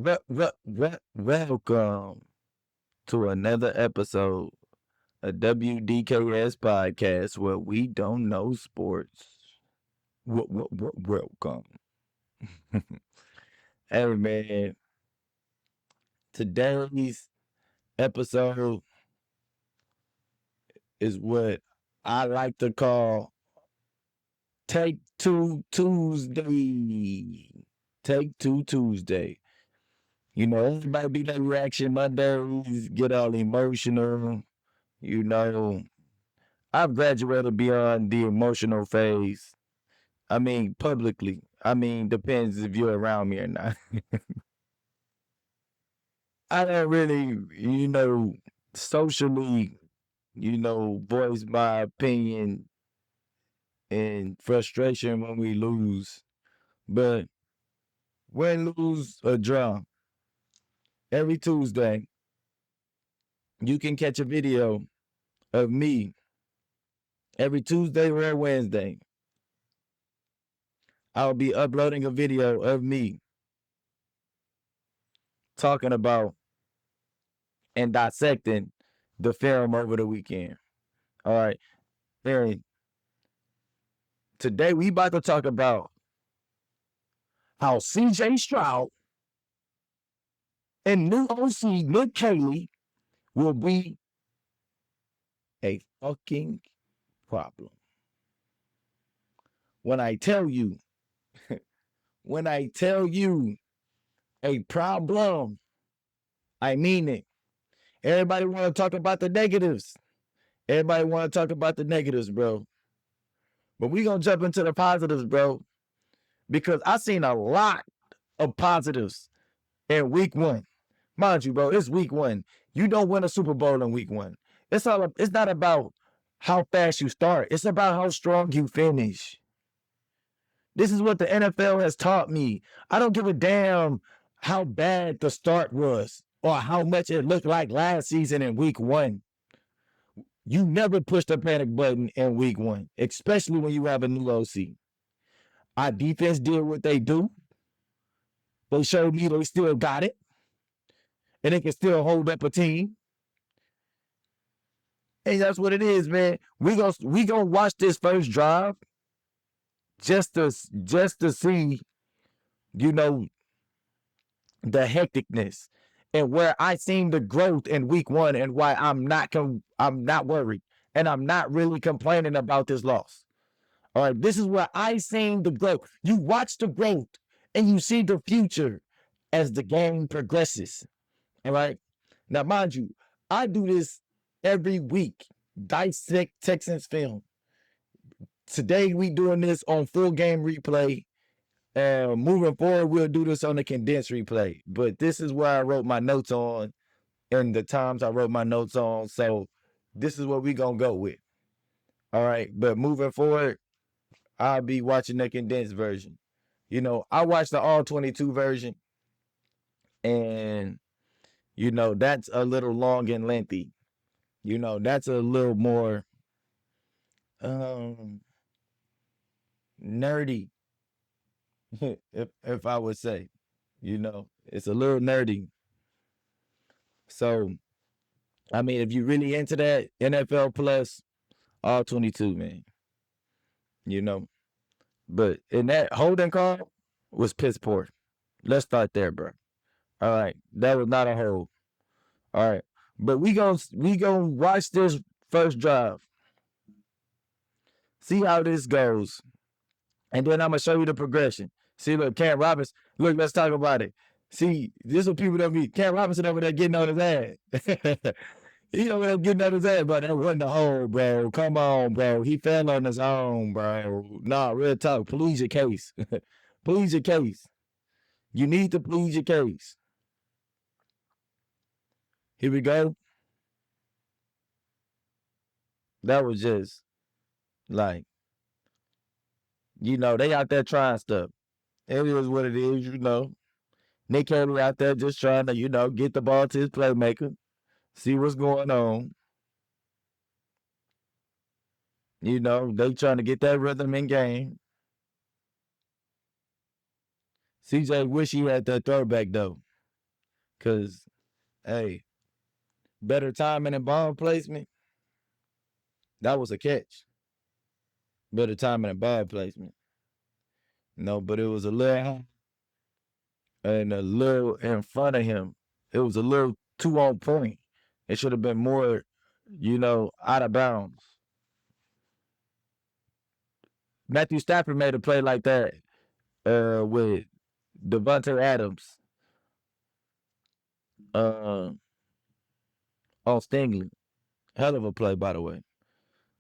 Welcome to another episode of WDKS podcast where we don't know sports. Welcome. Hey man, today's episode is what I like to call Take Two Tuesday. Take Two Tuesday. Everybody be like reaction Mondays, get all emotional. You know, I've graduated beyond the emotional phase. I mean, publicly. I mean, depends if you're around me or not. I don't really, socially, voice my opinion and frustration when we lose. But when lose or draw, every Tuesday, you can catch a video of me every Tuesday or Wednesday. I'll be uploading a video of me talking about and dissecting the film over the weekend. All right, Aaron, today we about to talk about how CJ Stroud and new OC Nick Caley will be a fucking problem. When I tell you, when I tell you a problem, I mean it. Everybody want to talk about the negatives. Everybody want to talk about the negatives, bro. But we gonna jump into the positives, bro, because I seen a lot of positives in week one. Mind you, bro, it's week one. You don't win a Super Bowl in week one. It's not about how fast you start. It's about how strong you finish. This is what the NFL has taught me. I don't give a damn how bad the start was or how much it looked like last season in week one. You never push the panic button in week one, especially when you have a new OC. Our defense did what they do. They showed me they still got it. And they can still hold up a team. And that's what it is, man. We gonna watch this first drive just to see, you know, the hecticness and where I seen the growth in week one and why I'm not worried and I'm not really complaining about this loss. All right, this is where I seen the growth. You watch the growth and you see the future as the game progresses. All right. Now, mind you, I do this every week. Dissect Texans film. Today we doing this on full game replay. Moving forward, we'll do this on the condensed replay. But this is where I wrote my notes on and the times I wrote my notes on. So this is what we gonna go with. All right. But moving forward, I'll be watching the condensed version. I watched the all 22 version, and that's a little long and lengthy. That's a little more um nerdy, if I would say. It's a little nerdy. So I mean, if you really into that NFL plus all 22, man, you know. But in that holding call was piss poor. Let's start there, bro. All right, that was not a hold. All right, but we gonna watch this first drive, see how this goes, and then I'm gonna show you the progression. See, look, Cam Robinson. Look, let's talk about it. See, this is what people don't be. Cam Robinson over there getting on his ass. He over there getting on his ass, but that wasn't the hole, bro. Come on, bro. He fell on his own, bro. Nah, real talk. Please your case. Please your case. You need to please your case. Here we go. That was just like, they out there trying stuff. It is what it is. Nick Haley out there just trying to, get the ball to his playmaker, see what's going on. They trying to get that rhythm in game. CJ wish he had that throwback though. Because, hey, better timing and ball placement, that was a catch. Better timing and ball placement. No, but it was a little and a little in front of him. It was a little too on point. It should have been more, out of bounds. Matthew Stafford made a play like that with Devontae Adams uh, on Stingley. Hell of a play, by the way.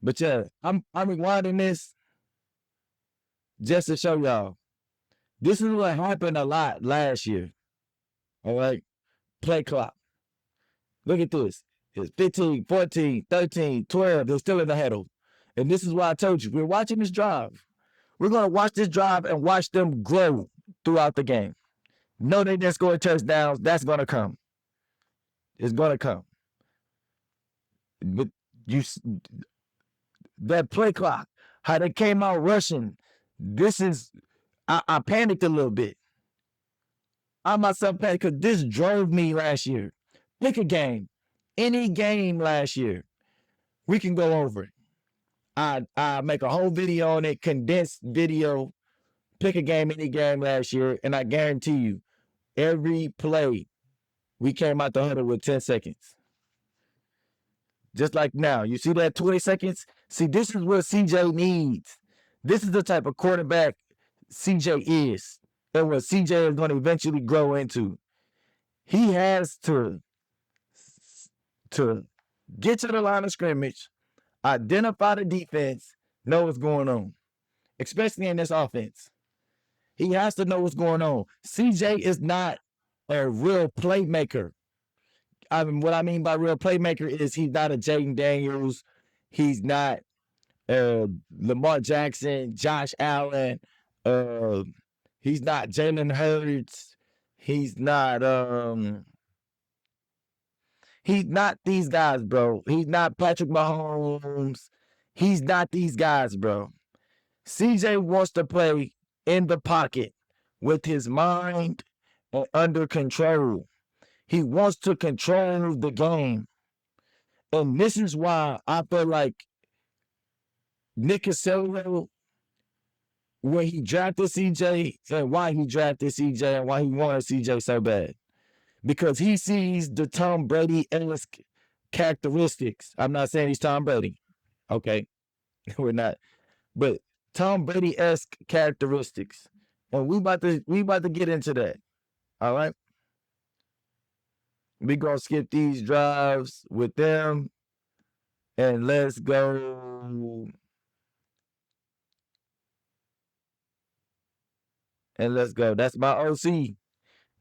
But yeah, I'm rewinding this just to show y'all. This is what happened a lot last year. All right? Play clock. Look at this. It's 15, 14, 13, 12. They're still in the huddle. And this is why I told you, we're watching this drive. We're going to watch this drive and watch them grow throughout the game. No, they didn't score touchdowns. That's going to come. It's going to come. But that play clock, how they came out rushing, I panicked a little bit. I myself panicked because this drove me last year. Pick a game. Any game last year. We can go over it. I make a whole video on it, condensed video. Pick a game, any game last year, and I guarantee you, every play, we came out the huddle with 10 seconds. Just like now. You see that 20 seconds? See, this is what CJ needs. This is the type of quarterback CJ is and what CJ is going to eventually grow into. He has to get to the line of scrimmage, identify the defense, know what's going on, especially in this offense. He has to know what's going on. CJ is not a real playmaker. What I mean by real playmaker is he's not a Jaden Daniels. He's not Lamar Jackson, Josh Allen. He's not Jalen Hurts. He's not these guys, bro. He's not Patrick Mahomes. He's not these guys, bro. CJ wants to play in the pocket with his mind under control. He wants to control the game. And this is why I feel like Nick Casello, when he drafted CJ, and why he drafted CJ and why he wanted CJ so bad. Because he sees the Tom Brady-esque characteristics. I'm not saying he's Tom Brady. Okay. We're not. But Tom Brady-esque characteristics. And we about to get into that. All right. We gonna skip these drives with them. And let's go. That's my OC.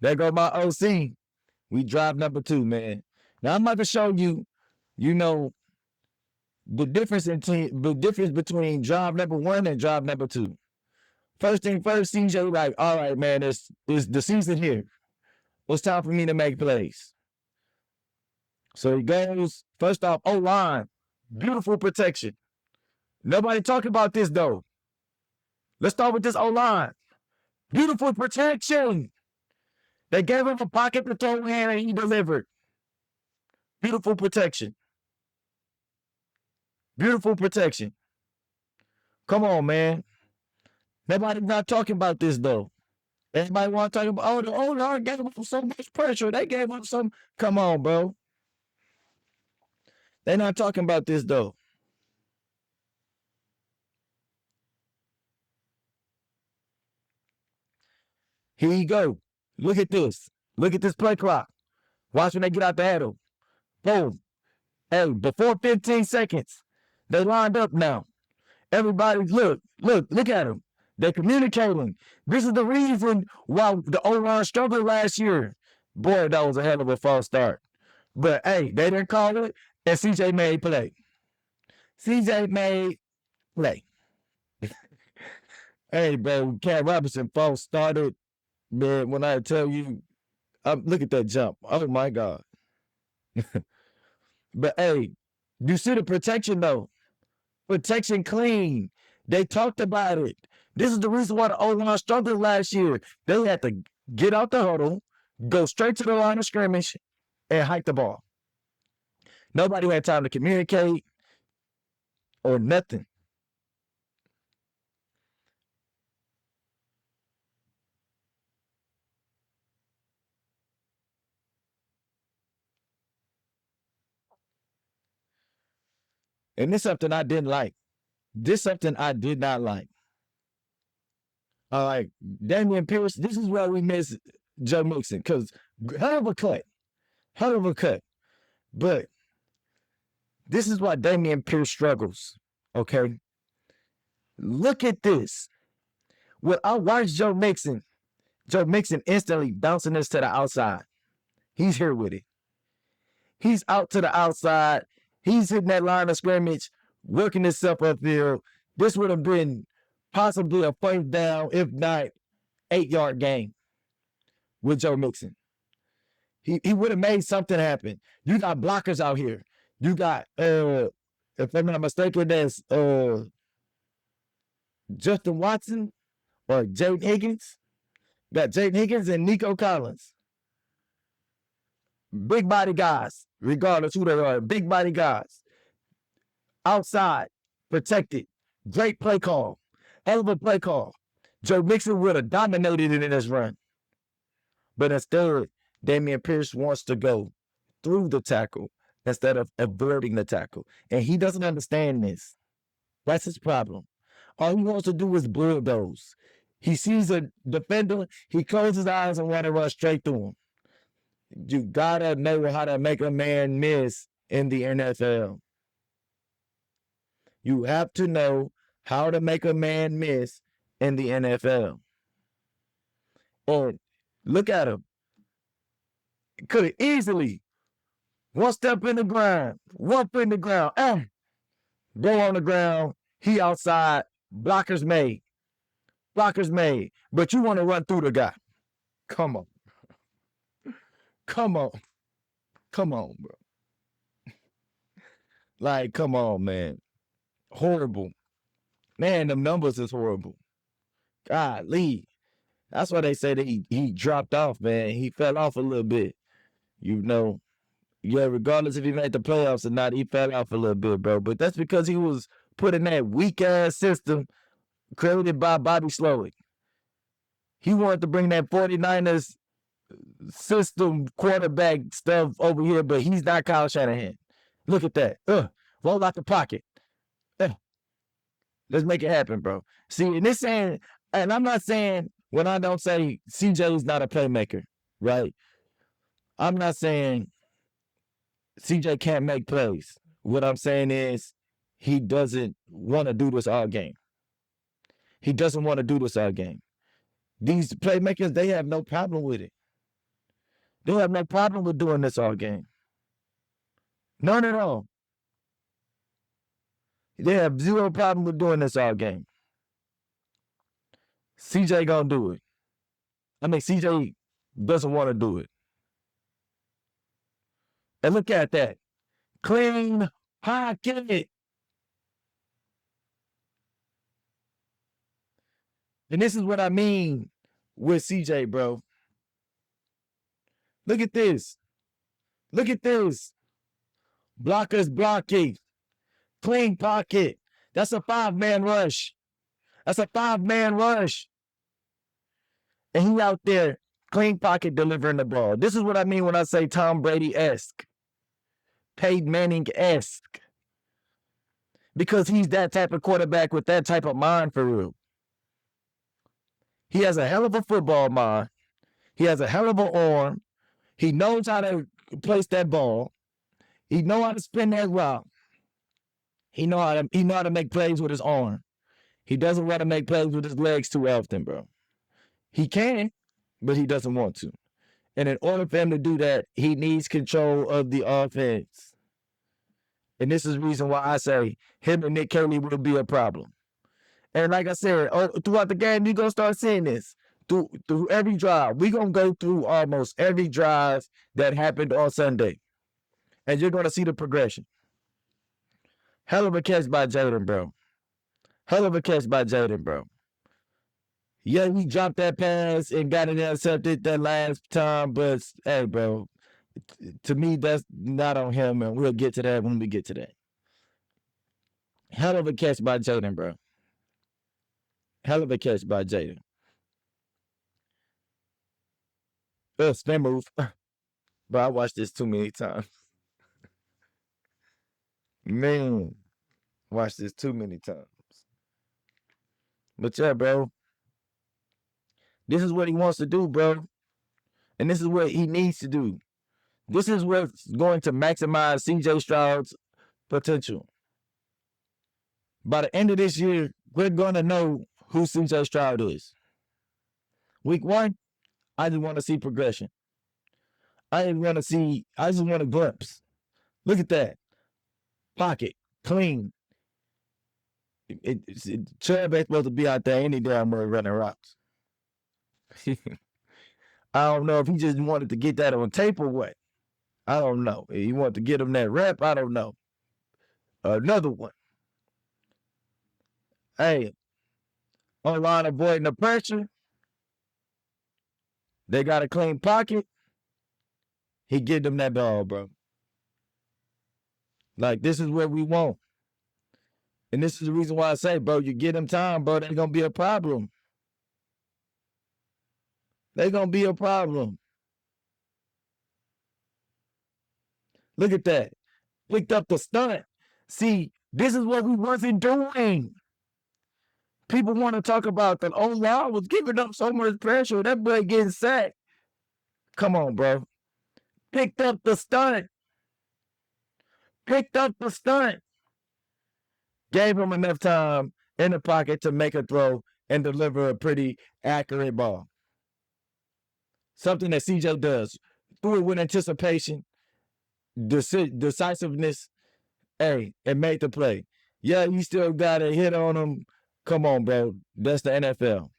There go my OC. We drive number 2, man. Now I'm about to show you, the difference between drive number 1 and drive number 2. First thing first, CJ like, all right, man, it's the season here. It's time for me to make plays. So he goes, first off, O-line, beautiful protection. Nobody talking about this, though. Let's start with this O-line. Beautiful protection. They gave him a pocket to throw in, and he delivered. Beautiful protection. Beautiful protection. Come on, man. Nobody's not talking about this, though. Everybody want to talk about, the O-line gave him so much pressure. They gave him some. Come on, bro. They're not talking about this, though. Here you go. Look at this. Look at this play clock. Watch when they get out the huddle. Boom. Hey, before 15 seconds, they lined up now. Everybody, look at them. They're communicating. This is the reason why the O-line struggled last year. Boy, that was a hell of a false start. But, hey, they didn't call it, and CJ made play. CJ made play. Hey, bro, Cam Robinson false started. Man, when I tell you, look at that jump. Oh, my God. But, hey, you see the protection, though. Protection clean. They talked about it. This is the reason why the O-line struggled last year. They had to get out the huddle, go straight to the line of scrimmage and hike the ball. Nobody had time to communicate or nothing. And this is something I didn't like. This is something I did not like. Like Damian Pierce, this is where we miss Joe Mixon because hell of a cut. Hell of a cut. But this is why Damian Pierce struggles. Okay. Look at this. When I watch Joe Mixon instantly bouncing this to the outside. He's here with it. He's out to the outside. He's hitting that line of scrimmage, working himself upfield. This would have been possibly a first down, if not 8-yard game with Joe Mixon. He would have made something happen. You got blockers out here. You got, if I'm not mistaken, that's Justin Watson or Jaden Higgins. Got Jaden Higgins and Nico Collins. Big body guys, regardless who they are. Big body guys. Outside, protected. Great play call. Hell of a play call. Joe Mixon would have dominated in this run. But instead, Damian Pierce wants to go through the tackle instead of averting the tackle. And he doesn't understand this. That's his problem. All he wants to do is bulldoze. He sees a defender, he closes his eyes and want to run straight through him. You gotta know how to make a man miss in the NFL. You have to know how to make a man miss in the NFL. And look at him. Could have easily one step in the ground, one foot in the ground, go on the ground. He outside, blockers made. Blockers made. But you want to run through the guy. Come on. Come on. Come on, bro. Like, come on, man. Horrible. Man, them numbers is horrible. Golly. That's why they say that he dropped off, man. He fell off a little bit. You know, yeah, regardless if he made the playoffs or not, he fell off a little bit, bro. But that's because he was put in that weak-ass system created by Bobby Slowick. He wanted to bring that 49ers system quarterback stuff over here, but he's not Kyle Shanahan. Look at that. Roll out the pocket. Let's make it happen, bro. See, and this saying, and I'm not saying when I don't say CJ is not a playmaker, right? I'm not saying CJ can't make plays. What I'm saying is he doesn't want to do this all game. He doesn't want to do this all game. These playmakers, they have no problem with it. They have no problem with doing this all game. None at all. They have zero problem with doing this all game. CJ gonna do it. I mean, CJ doesn't want to do it. And look at that. Clean pocket. And this is what I mean with CJ, bro. Look at this. Look at this. Blockers blocking. Clean pocket. That's a 5-man rush. That's a 5-man rush. And he out there, clean pocket, delivering the ball. This is what I mean when I say Tom Brady-esque. Peyton Manning-esque. Because he's that type of quarterback with that type of mind for real. He has a hell of a football mind. He has a hell of an arm. He knows how to place that ball. He knows how to spin that route. He know how to make plays with his arm. He doesn't want to make plays with his legs too often, bro. He can, but he doesn't want to. And in order for him to do that, he needs control of the offense. And this is the reason why I say him and Nick Caley will be a problem. And like I said, throughout the game, you're going to start seeing this. Through every drive. We're going to go through almost every drive that happened on Sunday. And you're going to see the progression. Hell of a catch by Jaden, bro. Hell of a catch by Jaden, bro. Yeah, he dropped that pass and got it intercepted that last time, but hey, bro, to me, that's not on him, and we'll get to that when we get to that. Hell of a catch by Jaden, bro. Hell of a catch by Jaden. Spin move. But I watched this too many times. Man, watched this too many times. But yeah, bro, this is what he wants to do, bro. And this is what he needs to do. This is what's going to maximize CJ Stroud's potential. By the end of this year, we're going to know who CJ Stroud is. Week 1, I just want to see progression. I just want a glimpse. Look at that. Pocket, clean. Chubb ain't supposed to be out there any damn way running routes. I don't know if he just wanted to get that on tape or what. I don't know. He wanted to get him that rep. I don't know. Another one. Hey, online avoiding the pressure. They got a clean pocket. He get them that ball, bro. Like, this is what we want. And this is the reason why I say, bro, you get them time, bro, they're going to be a problem. They're going to be a problem. Look at that. Picked up the stunt. See, this is what we wasn't doing. People want to talk about that. Oh, wow, was giving up so much pressure. That boy getting sacked. Come on, bro. Picked up the stunt. Picked up the stunt. Gave him enough time in the pocket to make a throw and deliver a pretty accurate ball. Something that CJ does. Threw it with anticipation, decisiveness, hey, and made the play. Yeah, you still got a hit on him. Come on, bro. That's the NFL.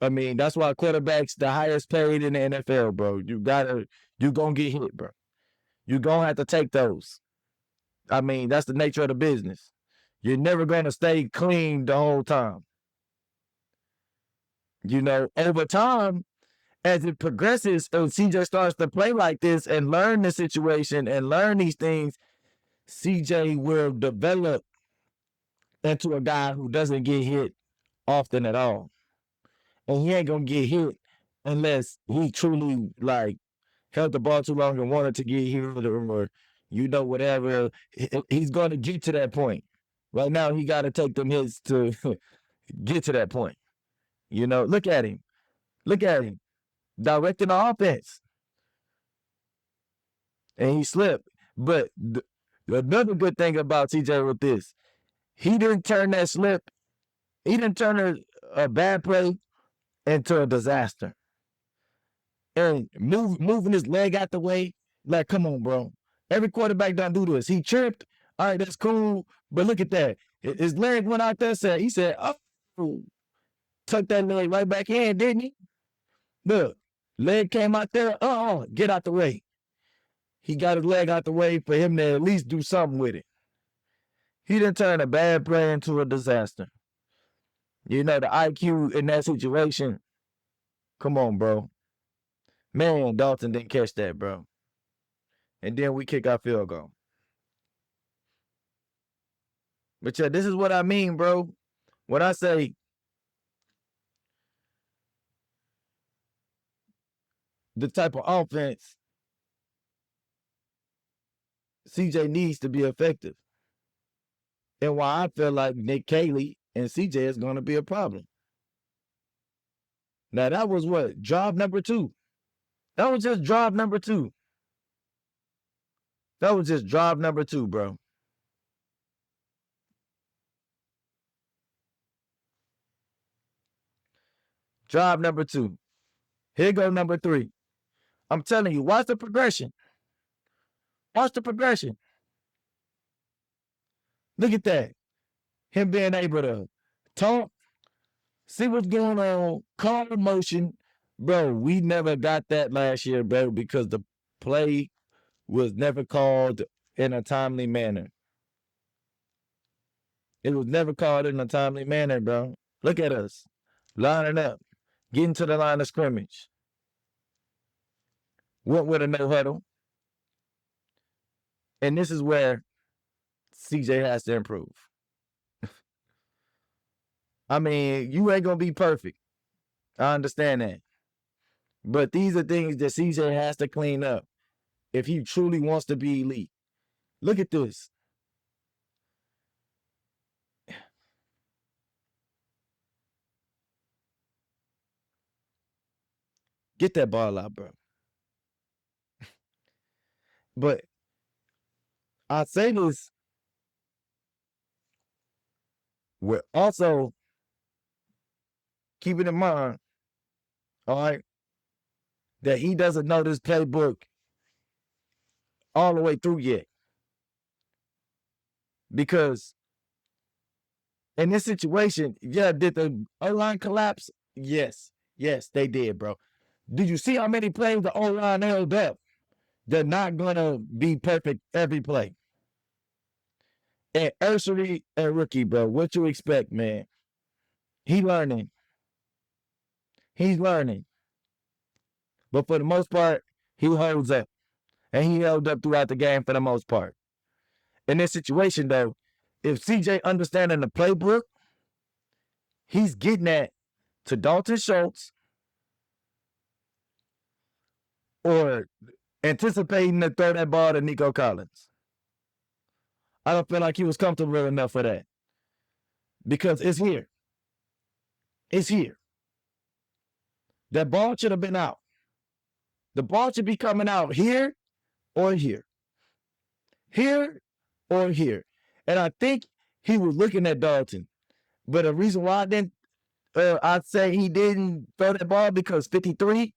I mean, that's why quarterbacks the highest paid in the NFL, bro. You gonna get hit, bro. You gonna have to take those. I mean, that's the nature of the business. You're never gonna stay clean the whole time. You know, over time, as it progresses, CJ starts to play like this and learn the situation and learn these things, CJ will develop into a guy who doesn't get hit often at all. And he ain't gonna get hit unless he truly like held the ball too long and wanted to get hit or whatever. He's gonna get to that point. Right now, he got to take them hits to get to that point. You know, look at him. Look at him. Directing the offense. And he slipped. But another good thing about TJ with this, he didn't turn that slip, he didn't turn a bad play into a disaster. And moving his leg out the way, like, come on, bro. Every quarterback don't do this. He tripped. All right, that's cool. But look at that. His leg went out there. He said, oh, tucked that leg right back in, didn't he? Look, leg came out there. Get out the way. He got his leg out the way for him to at least do something with it. He didn't turn a bad play into a disaster. You know, the IQ in that situation, come on, bro. Man, Dalton didn't catch that, bro. And then we kick our field goal. But yeah, this is what I mean, bro. When I say the type of offense CJ needs to be effective. And why I feel like Nick Caley and CJ is going to be a problem. Now, that was what? Job number 2. That was just job number 2. That was just job number 2, bro. Job number 2. Here go number 3. I'm telling you, watch the progression. Watch the progression. Look at that. Him being able to talk, see what's going on, call the motion. Bro, we never got that last year, bro, because the play was never called in a timely manner. It was never called in a timely manner, bro. Look at us. lining up, getting to the line of scrimmage. Went with a no huddle. And this is where CJ has to improve. I mean, you ain't going to be perfect. I understand that. But these are things that CJ has to clean up if he truly wants to be elite. Look at this. Get that ball out, bro. But I say this with also keeping in mind, all right, that he doesn't know this playbook all the way through yet. Because in this situation, yeah, did the O-line collapse? Yes. Yes, they did, bro. Did you see how many plays the O-line held up? They're not going to be perfect every play. And Ursary and Rookie, bro, what you expect, man? He learning. He's learning. But for the most part, he holds up. And he held up throughout the game for the most part. In this situation, though, if CJ understanding the playbook, he's getting that to Dalton Schultz or anticipating to throw that ball to Nico Collins. I don't feel like he was comfortable enough for that. Because it's here. It's here. That ball should have been out. The ball should be coming out here or here. Here or here. And I think he was looking at Dalton. But the reason why I'd say he didn't throw that ball because 53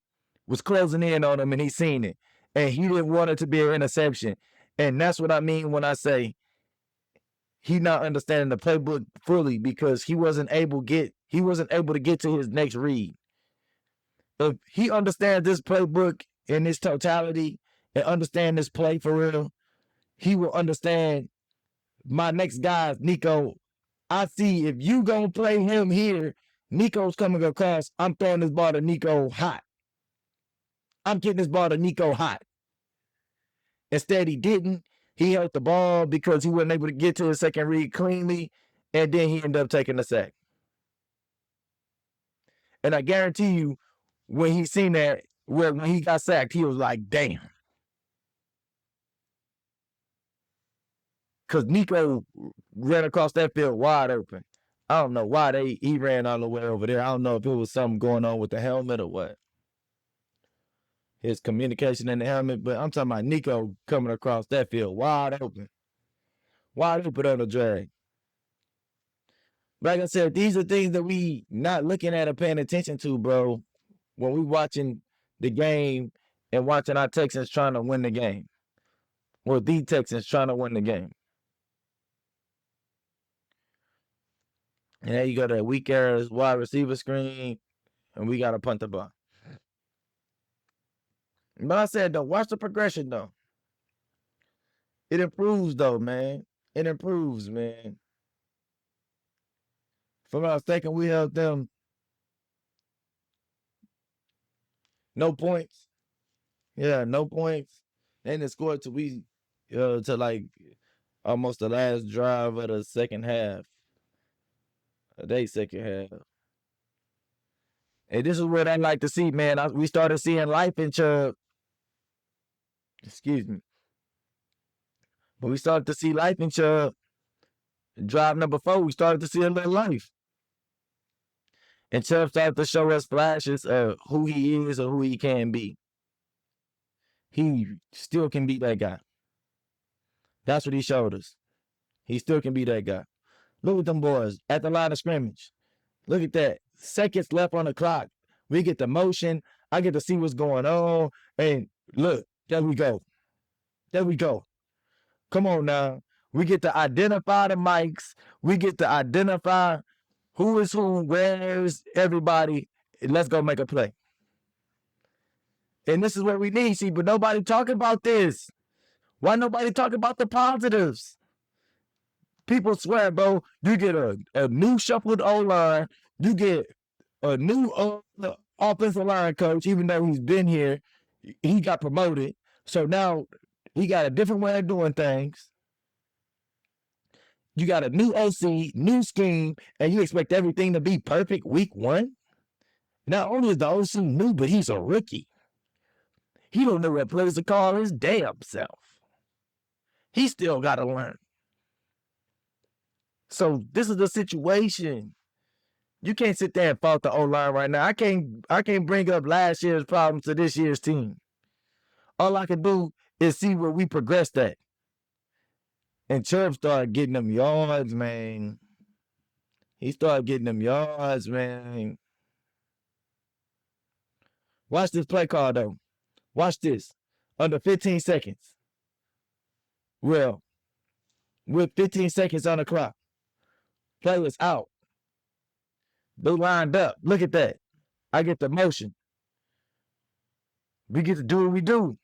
was closing in on him and he seen it. And he didn't want it to be an interception. And that's what I mean when I say he not understanding the playbook fully because he wasn't able to get to his next read. If he understands this playbook in its totality and understand this play for real, he will understand my next guy, Nico. I see if you gonna play him here, Nico's coming across. I'm throwing this ball to Nico hot. I'm getting this ball to Nico hot. Instead, he didn't. He held the ball because he wasn't able to get to his second read cleanly, and then he ended up taking the sack. And I guarantee you, when he seen that, when he got sacked, he was like, damn. Because Nico ran across that field wide open. I don't know why he ran all the way over there. I don't know if it was something going on with the helmet or what. His communication in the helmet, but I'm talking about Nico coming across that field wide open. Wide open on the drag. Like I said, these are things that we not looking at or paying attention to, bro, when we watching the game and watching our Texans trying to win the game. Or the Texans trying to win the game. And there you go, that weak ass wide receiver screen, and we got to punt the ball. But I said, though, watch the progression, though. It improves, though, man. It improves, man. If I'm not mistaken, we held them no points. Yeah, no points. They didn't score to like almost the last drive of the second half. They second half. And this is what I like to see, man. We started seeing life in Chubb. Excuse me. But we started to see life in Chubb. Drive number 4, we started to see a little life. And Chubb started to show us flashes of who he is or who he can be. He still can be that guy. That's what he showed us. He still can be that guy. Look at them boys at the line of scrimmage. Look at that. Seconds left on the clock. We get the motion. I get to see what's going on. And look, there we go. There we go. Come on now. We get to identify the mics. We get to identify who is who, where's everybody. Let's go make a play. And this is what we need, see, but nobody talking about this. Why nobody talking about the positives? People swear, bro, you get a new shuffled O-line. You get a new offensive line coach, even though he's been here, he got promoted. So now he got a different way of doing things. You got a new OC, new scheme, and you expect everything to be perfect week one? Not only is the OC new, but he's a rookie. He don't know what players to call his damn self. He still got to learn. So this is the situation. You can't sit there and fault the O-line right now. I can't bring up last year's problems to this year's team. All I can do is see where we progressed at. And Chubb started getting them yards, man. He started getting them yards, man. Watch this play call, though. Watch this. Under 15 seconds. Well, with 15 seconds on the clock. Play was out. They lined up. Look at that. I get the motion. We get to do what we do.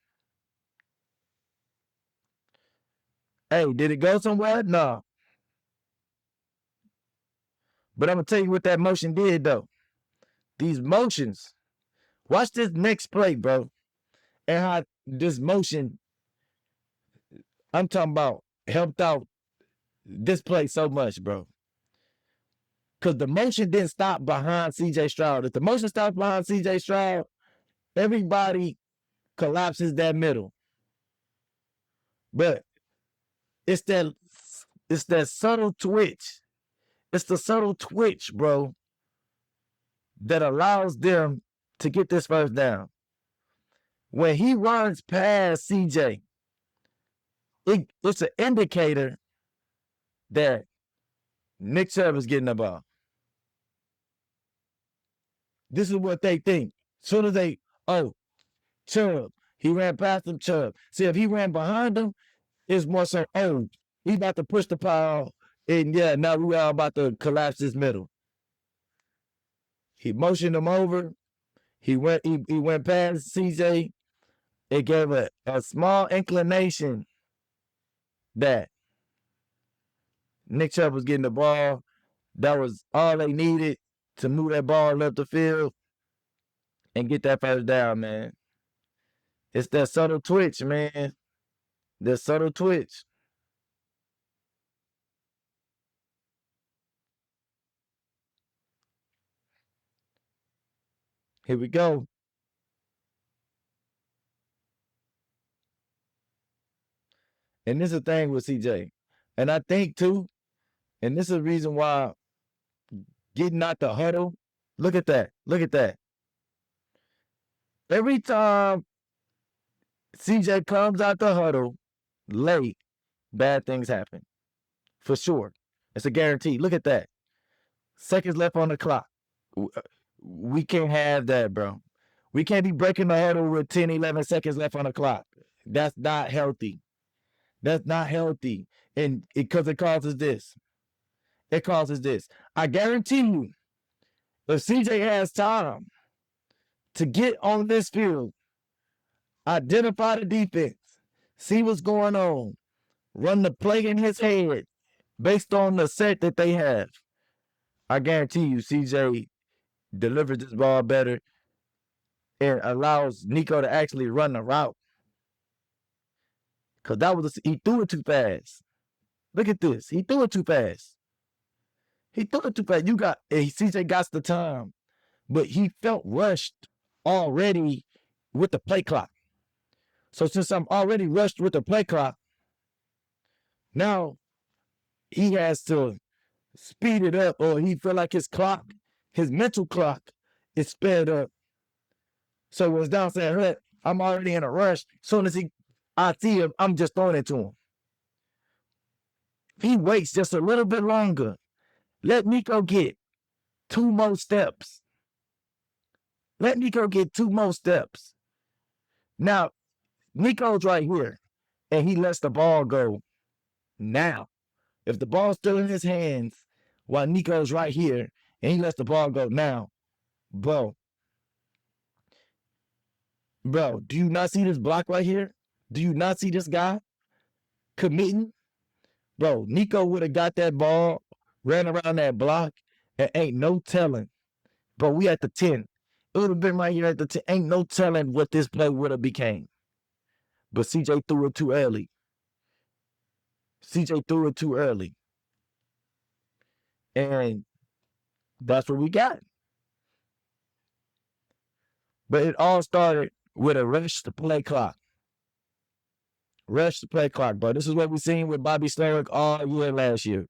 Hey, did it go somewhere? No. But I'm going to tell you what that motion did, though. These motions. Watch this next play, bro. And how this motion, I'm talking about, helped out this play so much, bro. Because the motion didn't stop behind CJ Stroud. If the motion stops behind CJ Stroud, everybody collapses that middle. But it's that subtle twitch. It's the subtle twitch, bro, that allows them to get this first down. When he runs past CJ, it's an indicator that Nick Chubb is getting the ball. This is what they think. Soon as they, Chubb, he ran past him, Chubb. See, if he ran behind him, it's more so, he about to push the pile, and yeah, now we are about to collapse this middle. He motioned him over. He went past CJ. It gave a small inclination that Nick Chubb was getting the ball. That was all they needed to move that ball up the field and get that first down, man. It's that subtle twitch, man. The subtle twitch. Here we go. And this is the thing with CJ. And I think, too, and this is the reason why getting out the huddle, look at that. Look at that. Every time CJ comes out the huddle late, bad things happen. For sure. It's a guarantee. Look at that. Seconds left on the clock. We can't have that, bro. We can't be breaking the huddle with 10, 11 seconds left on the clock. That's not healthy. That's not healthy. And because it causes this. It causes this. I guarantee you, if CJ has time to get on this field, identify the defense, see what's going on, run the play in his head based on the set that they have, I guarantee you CJ delivers this ball better and allows Nico to actually run the route. Because he threw it too fast. Look at this. He threw it too fast. He threw it too fast. CJ got the time, but he felt rushed already with the play clock. So since I'm already rushed with the play clock, now he has to speed it up, or he feel like his mental clock is sped up. So when it's down saying, hey, I'm already in a rush. Soon as I see him, I'm just throwing it to him. If he waits just a little bit longer, let Nico get 2 more steps. Let Nico get 2 more steps. Now, Nico's right here, and he lets the ball go now. If the ball's still in his hands while Nico's right here, and he lets the ball go now, bro, do you not see this block right here? Do you not see this guy committing? Bro, Nico would have got that ball, ran around that block, and ain't no telling But we at the 10. It would have been right here at the 10. Ain't no telling what this play would have became. But CJ threw it too early. CJ threw it too early. And that's what we got. But it all started with a rush to play clock. Rush the play clock, bro. This is what we seen with Bobby Slarek all year last year.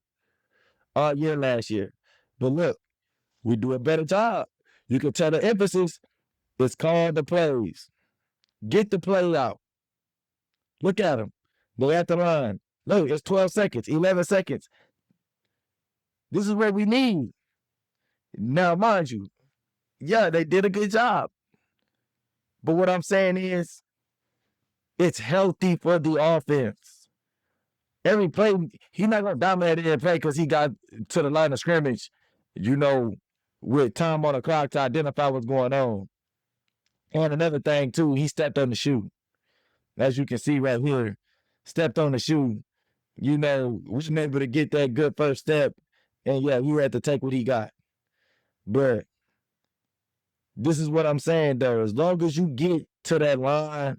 All year last year. But look, we do a better job. You can tell the emphasis is called the plays. Get the play out. Look at them. Go at the line. Look, it's 12 seconds, 11 seconds. This is what we need. Now, mind you, yeah, they did a good job. But what I'm saying is, it's healthy for the offense. Every play, he's not going to dominate every play because he got to the line of scrimmage, with time on the clock to identify what's going on. And another thing, too, he stepped on the shoe. As you can see right here, stepped on the shoe. Wasn't able to get that good first step. And yeah, we had to take what he got. But this is what I'm saying, though. As long as you get to that line,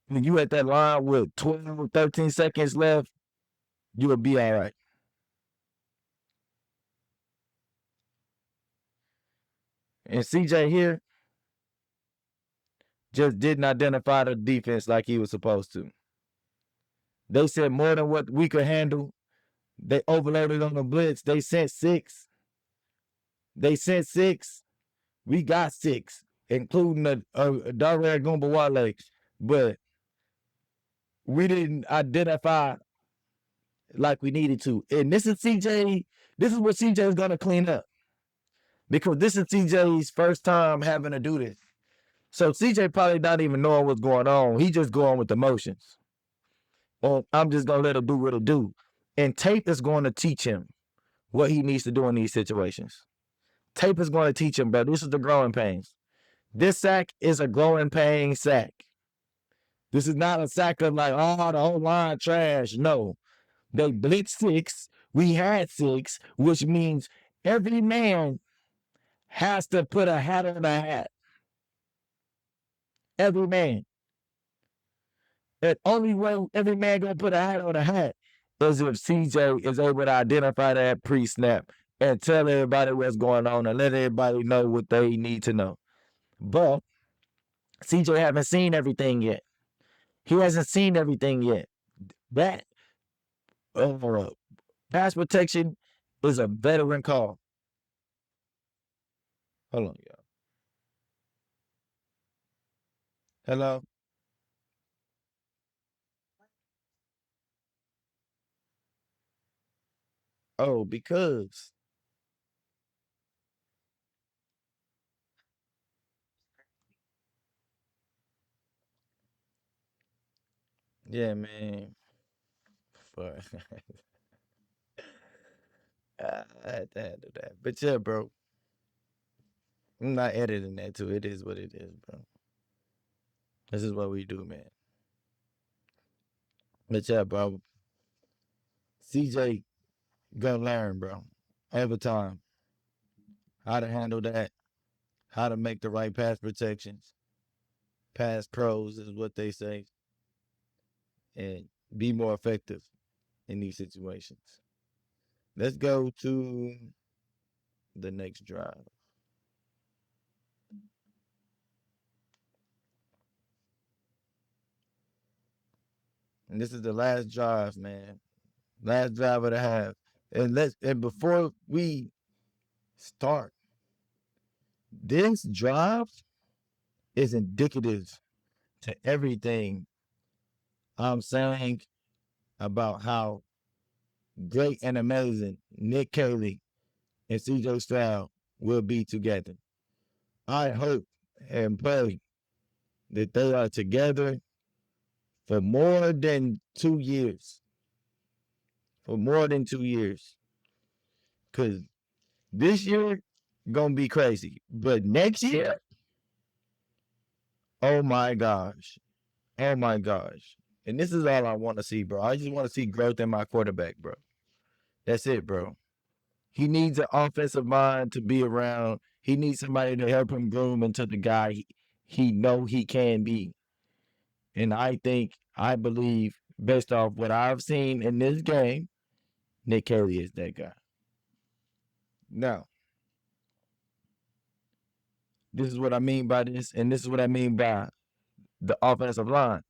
when you at that line with 12, 13 seconds left, you will be all right. And CJ here just didn't identify the defense like he was supposed to. They said more than what we could handle. They overloaded on the blitz. They sent 6. We got 6, including a Dare Gumbawale. But we didn't identify like we needed to. And this is CJ. This is what CJ is going to clean up. Because this is CJ's first time having to do this. So CJ probably not even knowing what's going on. He just going with the motions. Well, I'm just going to let him do what he'll do. And Tape is going to teach him what he needs to do in these situations. Tape is going to teach him, bro. This is the growing pains. This sack is a growing pain sack. This is not a sack of like, oh, the whole line trash. No. They blitzed 6. We had 6, which means every man has to put a hat on a hat. Every man. The only way every man gonna put a hat on a hat is if CJ is able to identify that pre-snap and tell everybody what's going on and let everybody know what they need to know. But CJ haven't seen everything yet. He hasn't seen everything yet. That pass protection is a veteran call. Hold on, y'all. Hello? Oh, because. Yeah, man. Fuck. I had to handle that. But yeah, bro. I'm not editing that too. It is what it is, bro. This is what we do, man. But yeah, bro. CJ gonna learn, bro. Every time. How to handle that. How to make the right pass protections. Pass pros is what they say. And be more effective in these situations. Let's go to the next drive. And this is the last drive, man. Last drive of the half. And before we start, this drive is indicative to everything I'm saying about how great and amazing Nick Caley and CJ Stroud will be together. I hope and pray that they are together for more than 2 years. For more than 2 years. Because this year, gonna be crazy. But next year, oh my gosh. Oh my gosh. And this is all I want to see, bro. I just want to see growth in my quarterback, bro. That's it, bro. He needs an offensive mind to be around. He needs somebody to help him groom into the guy he know he can be. And I believe, based off what I've seen in this game, Nick Caley is that guy. Now, this is what I mean by this, and this is what I mean by the offensive line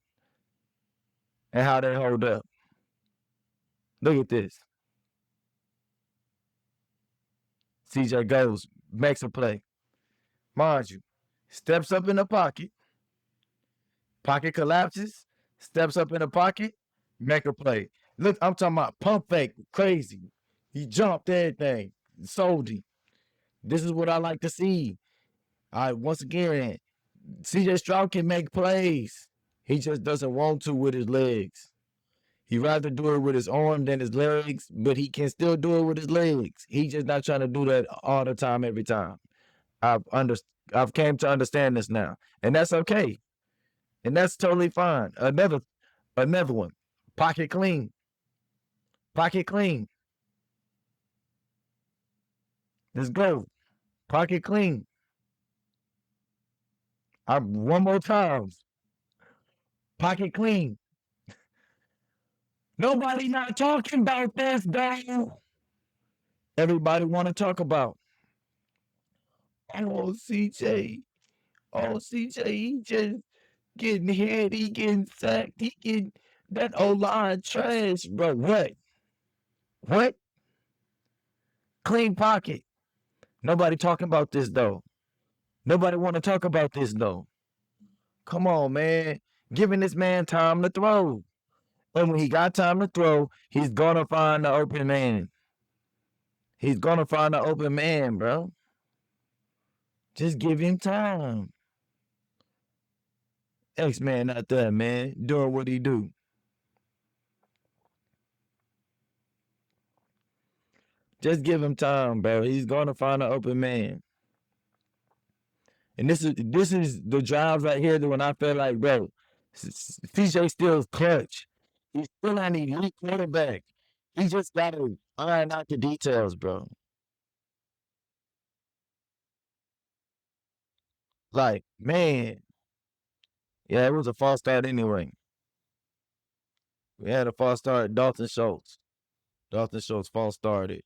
and how they hold up. Look at this. CJ goes, makes a play. Mind you, steps up in the pocket, pocket collapses, steps up in the pocket, make a play. Look, I'm talking about pump fake, crazy. He jumped everything, sold him. This is what I like to see. Once again, CJ Stroud can make plays. He just doesn't want to with his legs. He rather do it with his arm than his legs, but he can still do it with his legs. He just not trying to do that all the time, every time. I've under, I've came to understand this now, and that's okay, and that's totally fine. Another one, pocket clean, pocket clean. Let's go, pocket clean. One more time, pocket clean. Nobody not talking about this, though. Everybody want to talk about. Oh, CJ. Oh, CJ, he just getting hit. He getting sacked. He getting that O line trash, bro. What? What? Clean pocket. Nobody talking about this though. Nobody want to talk about this though. Come on, man. Giving this man time to throw. And when he got time to throw, he's gonna find the open man. He's gonna find the open man, bro. Just give him time. X-Man out there, man, doing what he do. Just give him time, bro. He's gonna find an open man. And this is the drives right here that when I feel like, bro, CJ still clutch. He's still an elite quarterback. He just gotta iron out the details, bro. Like, man, yeah, it was a false start anyway. We had a false start. Dalton Schultz. Dalton Schultz false started.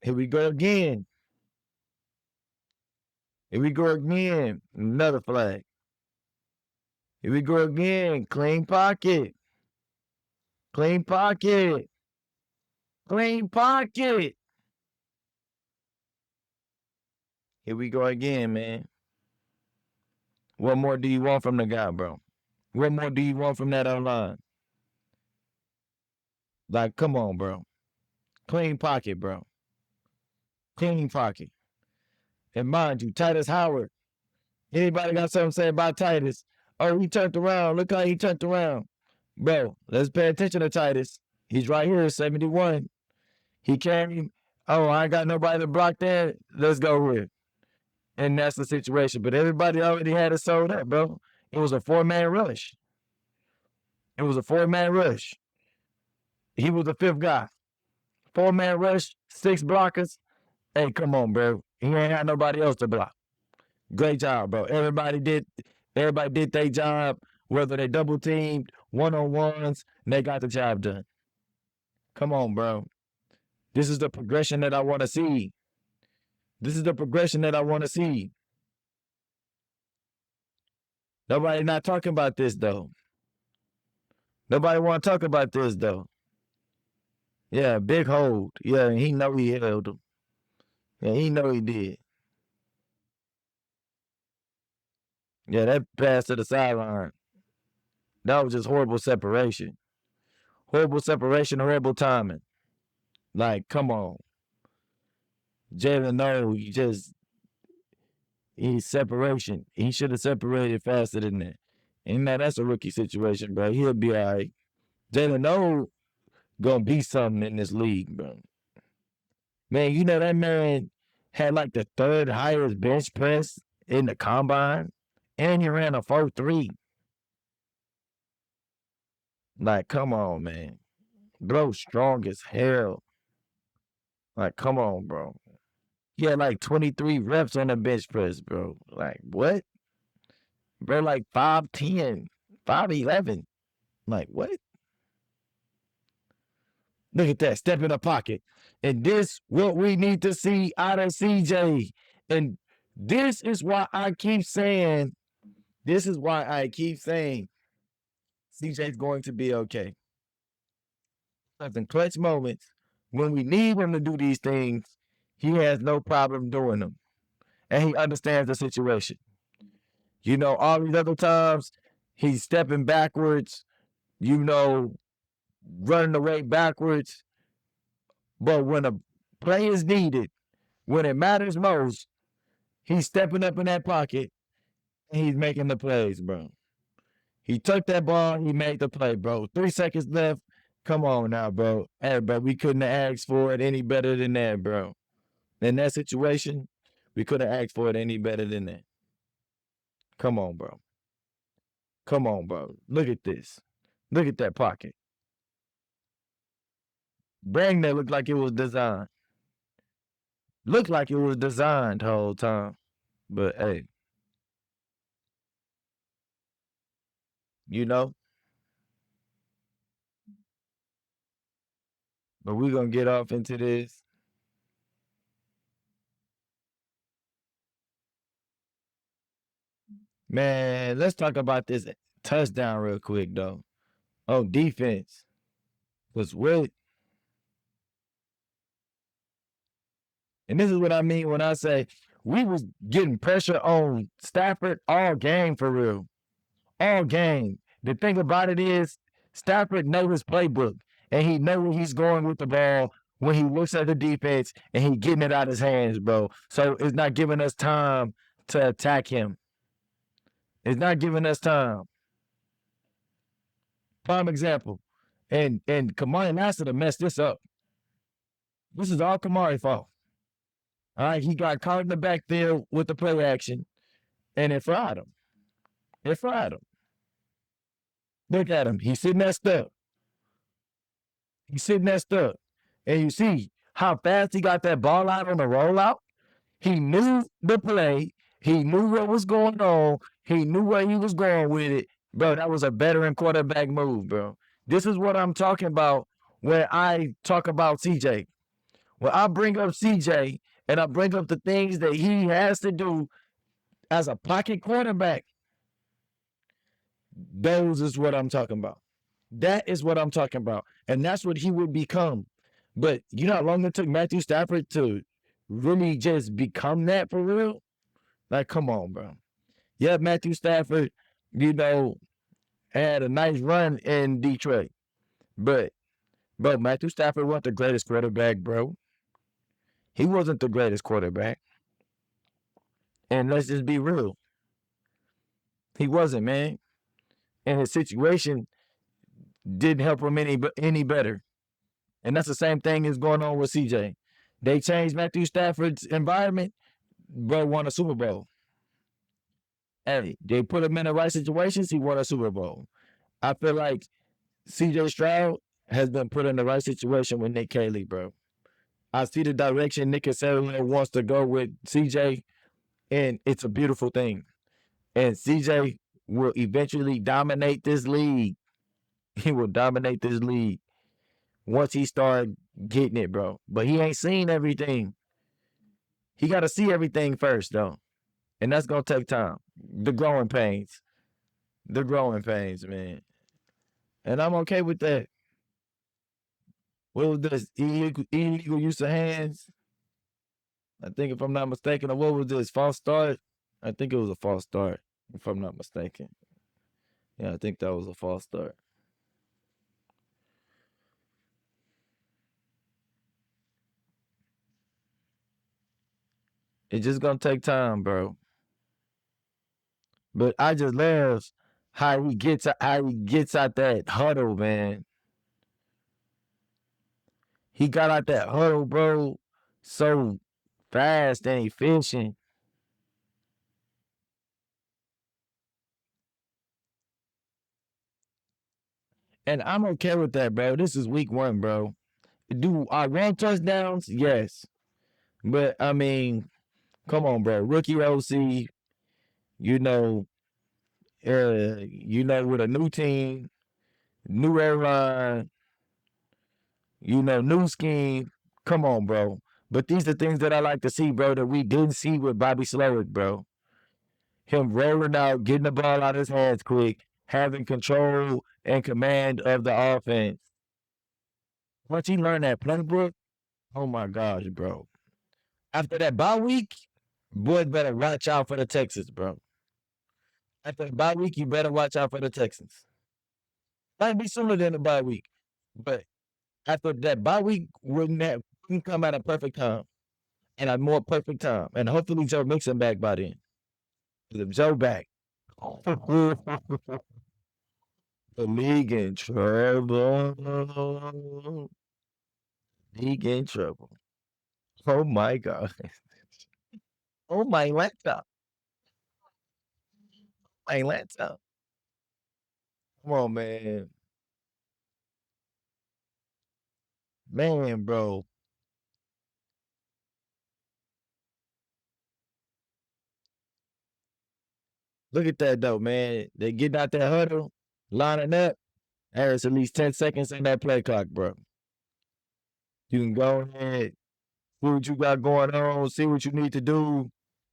Here we go again. Here we go again. Another flag. Here we go again. Clean pocket. Clean pocket. Clean pocket. Here we go again, man. What more do you want from the guy, bro? What more do you want from that online? Like, come on, bro. Clean pocket, bro. Clean pocket. And mind you, Titus Howard. Anybody got something to say about Titus? Oh, he turned around. Look how he turned around. Bro, let's pay attention to Titus. He's right here, 71. He came. Oh, I ain't got nobody to block that. Let's go with. And that's the situation. But everybody already had it sold up, bro. It was a four-man rush. It was a four-man rush. He was the fifth guy. Four-man rush, six blockers. Hey, come on, bro. He ain't had nobody else to block. Great job, bro. Everybody did their job, whether they double teamed, one-on-ones, and they got the job done. Come on, bro. This is the progression that I want to see. This is the progression that I want to see. Nobody not talking about this though. Nobody want to talk about this though. Yeah, big hold. Yeah, he know he held him. Yeah, he know he did. Yeah, that pass to the sideline. That was just horrible separation. Horrible separation, horrible timing. Like, come on. Jalen, no, he's separation. He should have separated faster than that. And now that's a rookie situation, bro. He'll be all right. Jalen No gonna be something in this league, bro. Man, you know that man had like the third highest bench press in the combine, and he ran a 4.3. Like, come on, man. Bro, strong as hell. Like, come on, bro. He had like 23 reps on the bench press, bro. Like, what? Bro, like 5'10, 5'11. Like, what? Look at that. Step in the pocket. And this what we need to see out of CJ. And this is why I keep saying, CJ's going to be okay. Because in clutch moments, when we need him to do these things, he has no problem doing them. And he understands the situation. You know, all these other times, he's stepping backwards, you know, running away backwards. But when a play is needed, when it matters most, he's stepping up in that pocket and he's making the plays, bro. He took that ball, he made the play, bro. 3 seconds left. Come on now, bro. Hey, bro, we couldn't have asked for it any better than that, bro. In that situation, we couldn't have asked for it any better than that. Come on, bro. Come on, bro. Look at this. Look at that pocket. Bang that looked like it was designed. Looked like it was designed the whole time. But hey, you know, but we're gonna get off into this. Man, let's talk about this touchdown real quick though. Oh, defense was really, and this is what I mean when I say we was getting pressure on Stafford all game for real. All game. The thing about it is Stafford knows his playbook and he knows where he's going with the ball when he looks at the defense and he getting it out of his hands, bro. So it's not giving us time to attack him. It's not giving us time. Prime example. And Kamari Lassiter messed this up. This is all Kamari's fault. All right, he got caught in the backfield with the play action, and it fried him. It fried him. Look at him. He's sitting that stuff. He's sitting that stuff. And you see how fast he got that ball out on the rollout? He knew the play. He knew what was going on. He knew where he was going with it. Bro, that was a veteran quarterback move, bro. This is what I'm talking about when I talk about CJ. When I bring up CJ and I bring up the things that he has to do as a pocket quarterback, those is what I'm talking about. That is what I'm talking about. And that's what he would become. But you know how long it took Matthew Stafford to really just become that for real? Like, come on, bro. Yeah, Matthew Stafford, you know, had a nice run in Detroit. But, bro, Matthew Stafford wasn't the greatest quarterback, bro. He wasn't the greatest quarterback. And let's just be real. He wasn't, man. And his situation didn't help him any better. And that's the same thing is going on with CJ. They changed Matthew Stafford's environment, bro won a Super Bowl. Hey, they put him in the right situations, he won a Super Bowl. I feel like CJ Stroud has been put in the right situation with Nick Caley, bro. I see the direction Nick Cassell wants to go with CJ, and it's a beautiful thing. And CJ will eventually dominate this league. He will dominate this league once he start getting it, bro. But he ain't seen everything. He got to see everything first, though. And that's going to take time. The growing pains. The growing pains, man. And I'm okay with that. What was this? Illegal use of hands? I think if I'm not mistaken, or what was this? False start? I think it was a false start, if I'm not mistaken. Yeah, I think that was a false start. It's just gonna take time, bro. But I just love how he gets out that huddle, man. He got out that huddle, bro, so fast and efficient. And I'm okay with that, bro. This is week one, bro. Do I want touchdowns? Yes. But I mean, come on, bro. Rookie OC, you know, with a new team, new airline, new scheme. Come on, bro. But these are things that I like to see, bro, that we didn't see with Bobby Slowick, bro. Him rolling out, getting the ball out of his hands quick, having control and command of the offense. Once he learned that playbook, oh my gosh, bro. After that bye week, boys better watch out for the Texans, bro. After the bye week, you better watch out for the Texans. Might be sooner than the bye week, but after that bye week, wouldn't come at a perfect time and a more perfect time, and hopefully Joe Mixon back by then. If Joe back, the league in trouble. League in trouble. Oh my god. Oh my laptop. My laptop. Come on, man. Man, bro. Look at that though, man. They getting out that huddle, lining up. There's at least 10 seconds in that play clock, bro. You can go ahead, see what you got going on, see what you need to do,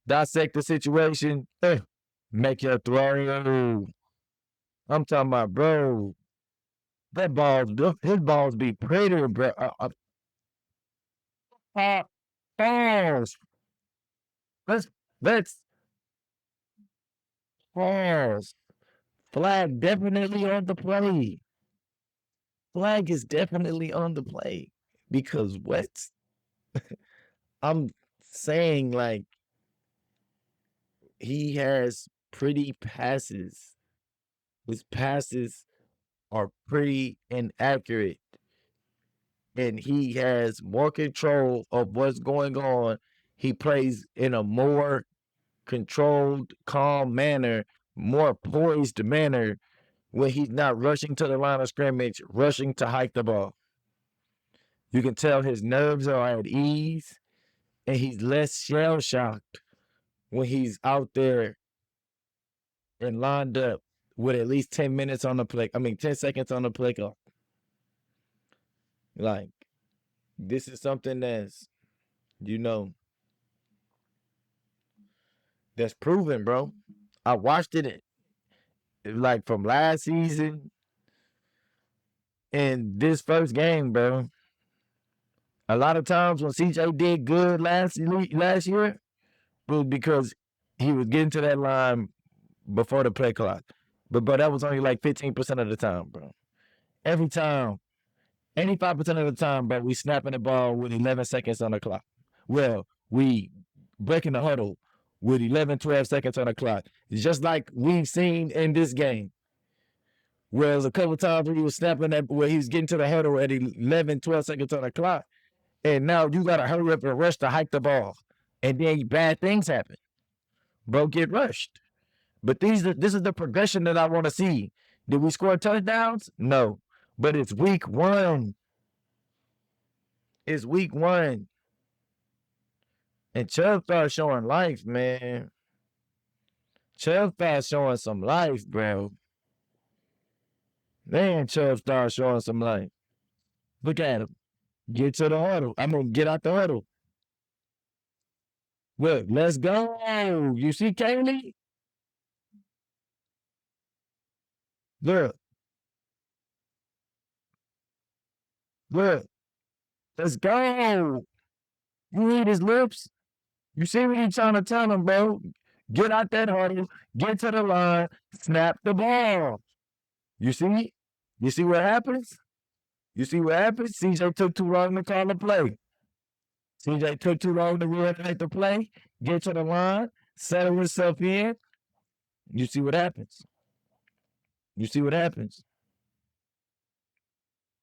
dissect the situation, make your throw. I'm talking about, bro. That his balls be prettier, bro. Balls. Let's let's balls. Flag definitely on the play. Flag is definitely on the play because what I'm saying, like he has pretty passes. His passes are pretty inaccurate, and he has more control of what's going on. He plays in a more controlled, calm manner, more poised manner when he's not rushing to the line of scrimmage, rushing to hike the ball. You can tell his nerves are at ease, and he's less shell shocked when he's out there and lined up with at least 10 minutes on the play. I mean, 10 seconds on the play clock. Like, this is something you know, that's proven, bro. I watched it like from last season and this first game, bro. A lot of times when CJ did good last year, it was because he was getting to that line before the play clock. But that was only like 15% of the time, bro. Every time, 85% of the time, bro, we snapping the ball with 11 seconds on the clock. Well, we breaking the huddle with 11, 12 seconds on the clock. Just like we've seen in this game. Whereas a couple times when he was snapping that, where he was getting to the huddle at 11, 12 seconds on the clock. And now you got to hurry up and rush to hike the ball. And then bad things happen. Bro, get rushed. But this is the progression that I want to see. Did we score touchdowns? No. But it's week one. It's week one. And Chubb started showing life, man. Chubb started showing some life, bro. Man, Chubb started showing some life. Look at him. Get to the huddle. I'm going to get out the huddle. Look, let's go. You see Caley? Look, look. Let's go. You read his lips? You see what he's trying to tell him, bro? Get out that huddle, get to the line, snap the ball. You see? You see what happens? You see what happens? CJ took too long to call the play. CJ took too long to reiterate the play, get to the line, settle himself in. You see what happens? You see what happens?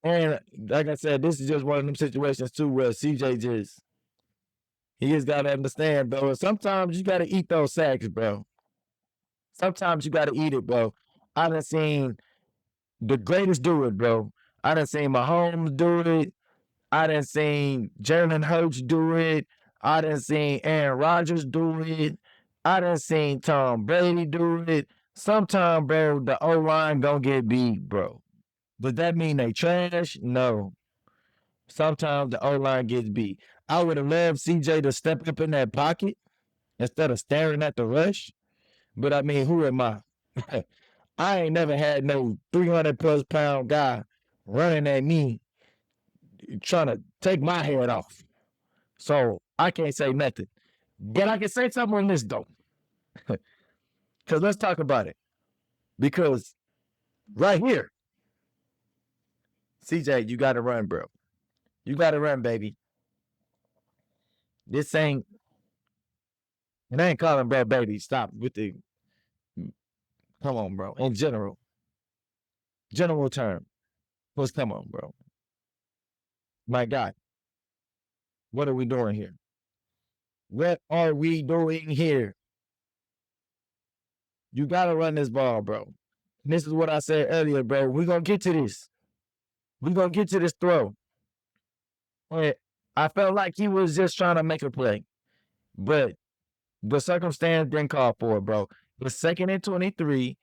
And like I said, this is just one of them situations too where CJ he just gotta understand, bro. Sometimes you gotta eat those sacks, bro. Sometimes you gotta eat it, bro. I done seen The greatest do it, bro. I done seen Mahomes do it. I done seen Jalen Hurts do it. I done seen Aaron Rodgers do it. I done seen Tom Brady do it. Sometime, bro, the O line gonna get beat, bro. Does that mean they trash? No. Sometimes the O line gets beat. I would have loved CJ to step up in that pocket instead of staring at the rush. But I mean, who am I? I ain't never had no 300 plus pound guy running at me trying to take my head off. So I can't say nothing. But I can say something on this though. Because let's talk about it. Because right here, CJ, you got to run, bro. You got to run, baby. This ain't, and I ain't calling bro baby. Stop with the, come on, bro. In general term. Let's come on, bro. My God, what are we doing here? What are we doing here? You got to run this ball, bro. And this is what I said earlier, bro. We're going to get to this. We're going to get to this throw. And I felt like he was just trying to make a play. But the circumstance didn't call for it, bro. The 2nd and 23,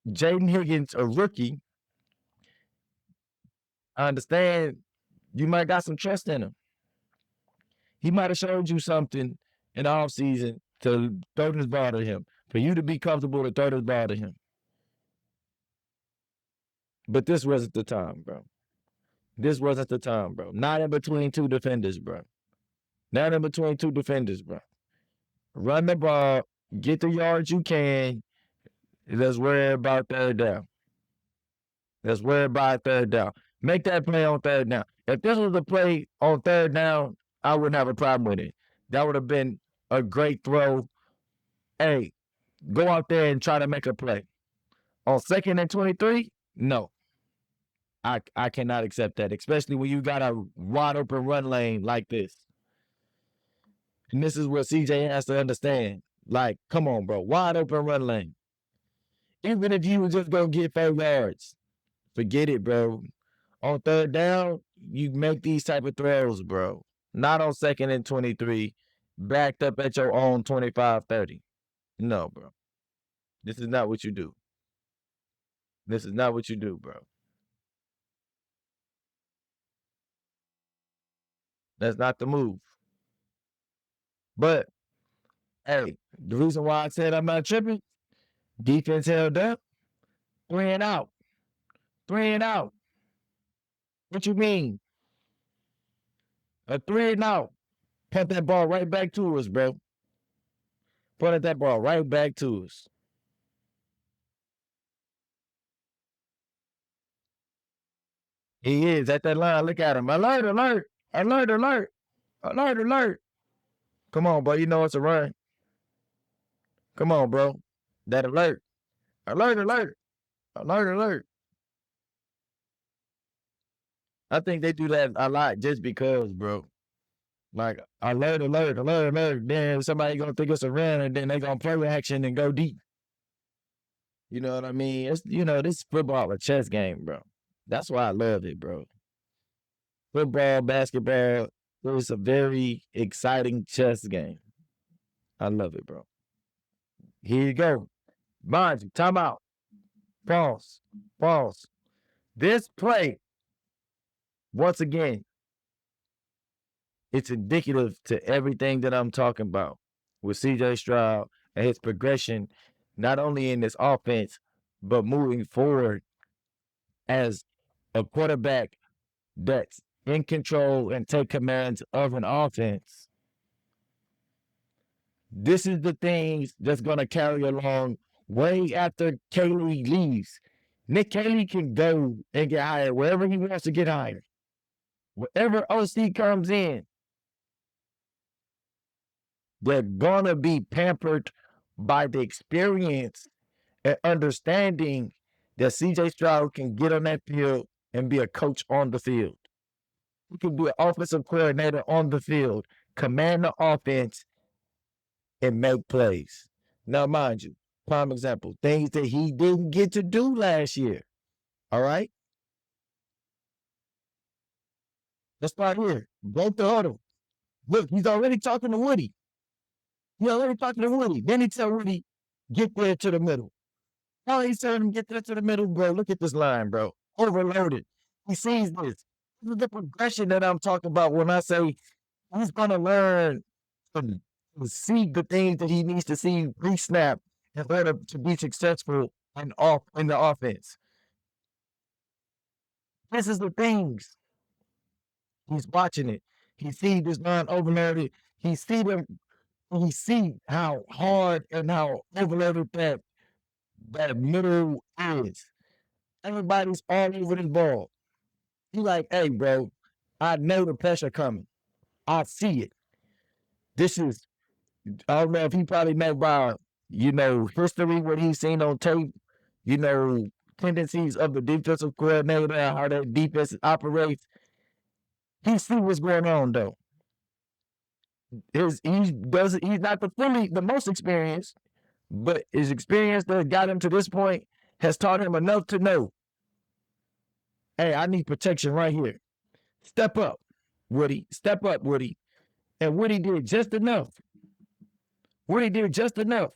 Jaden Higgins, a rookie. I understand you might got some trust in him. He might have showed you something in the offseason to throw this ball to him, for you to be comfortable to throw this ball to him. But this wasn't the time, bro. This wasn't the time, bro. Not in between two defenders, bro. Not in between two defenders, bro. Run the ball, get the yards you can. Let's worry about third down. Let's worry about third down. Make that play on third down. If this was a play on third down, I wouldn't have a problem with it. That would have been a great throw. Hey, go out there and try to make a play. On 2nd and 23, no. I cannot accept that, especially when you got a wide open run lane like this. And this is what CJ has to understand. Like, come on, bro. Wide open run lane. Even if you were just going to get 4 yards, forget it, bro. On third down, you make these type of throws, bro. Not on 2nd and 23, backed up at your own 25-30. No, bro. This is not what you do. This is not what you do, bro. That's not the move. But, hey, the reason why I said I'm not tripping, defense held up, 3 and out. 3 and out. What you mean? A 3 and out. Punt that ball right back to us, bro. Punted that ball right back to us. He is at that line. Look at him. Alert, alert, alert, alert, alert, alert. Come on, bro. You know it's a run. Come on, bro. That alert. Alert, alert, alert, alert. I think they do that a lot just because, bro. Like, alert, alert, alert, alert. Then somebody gonna think it's a run, and then they gonna play action and go deep. You know what I mean? It's, this football a chess game, bro. That's why I love it, bro. Football, basketball, it's a very exciting chess game. I love it, bro. Here you go. Mind you, time out. Pause. Pause. This play, once again, it's indicative to everything that I'm talking about with CJ Stroud and his progression, not only in this offense, but moving forward as a quarterback that's in control and take command of an offense. This is the things that's going to carry along way after Caley leaves. Nick Caley can go and get hired wherever he wants to get hired. Wherever OC comes in, they're going to be pampered by the experience and understanding that CJ Stroud can get on that field and be a coach on the field. He can be an offensive coordinator on the field, command the offense, and make plays. Now, mind you, Prime example. Things that he didn't get to do last year. All right? Let's start here. Go to huddle. Look, he's already talking to Woody. He's already talking to Woody. Then he tell Woody, get there to the middle. Oh, he's telling him, get there to the middle, bro. Look at this line, bro. Overloaded. He sees this. This is the progression that I'm talking about when I say he's going to learn to see the things that he needs to see pre-snap in order to be successful in the offense. This is the things. He's watching it. He see this line overloaded. He see them. He see how hard and how overloaded that middle is. Everybody's all over this ball. He like, hey, bro, I know the pressure coming. I see it. This is, I don't know if he probably know by, history, what he's seen on tape, tendencies of the defensive coordinator, how that defense operates. He see what's going on, though. He's not the most experienced, but his experience that got him to this point has taught him enough to know, hey, I need protection right here. Step up, Woody. Step up, Woody. And Woody did just enough. Woody did just enough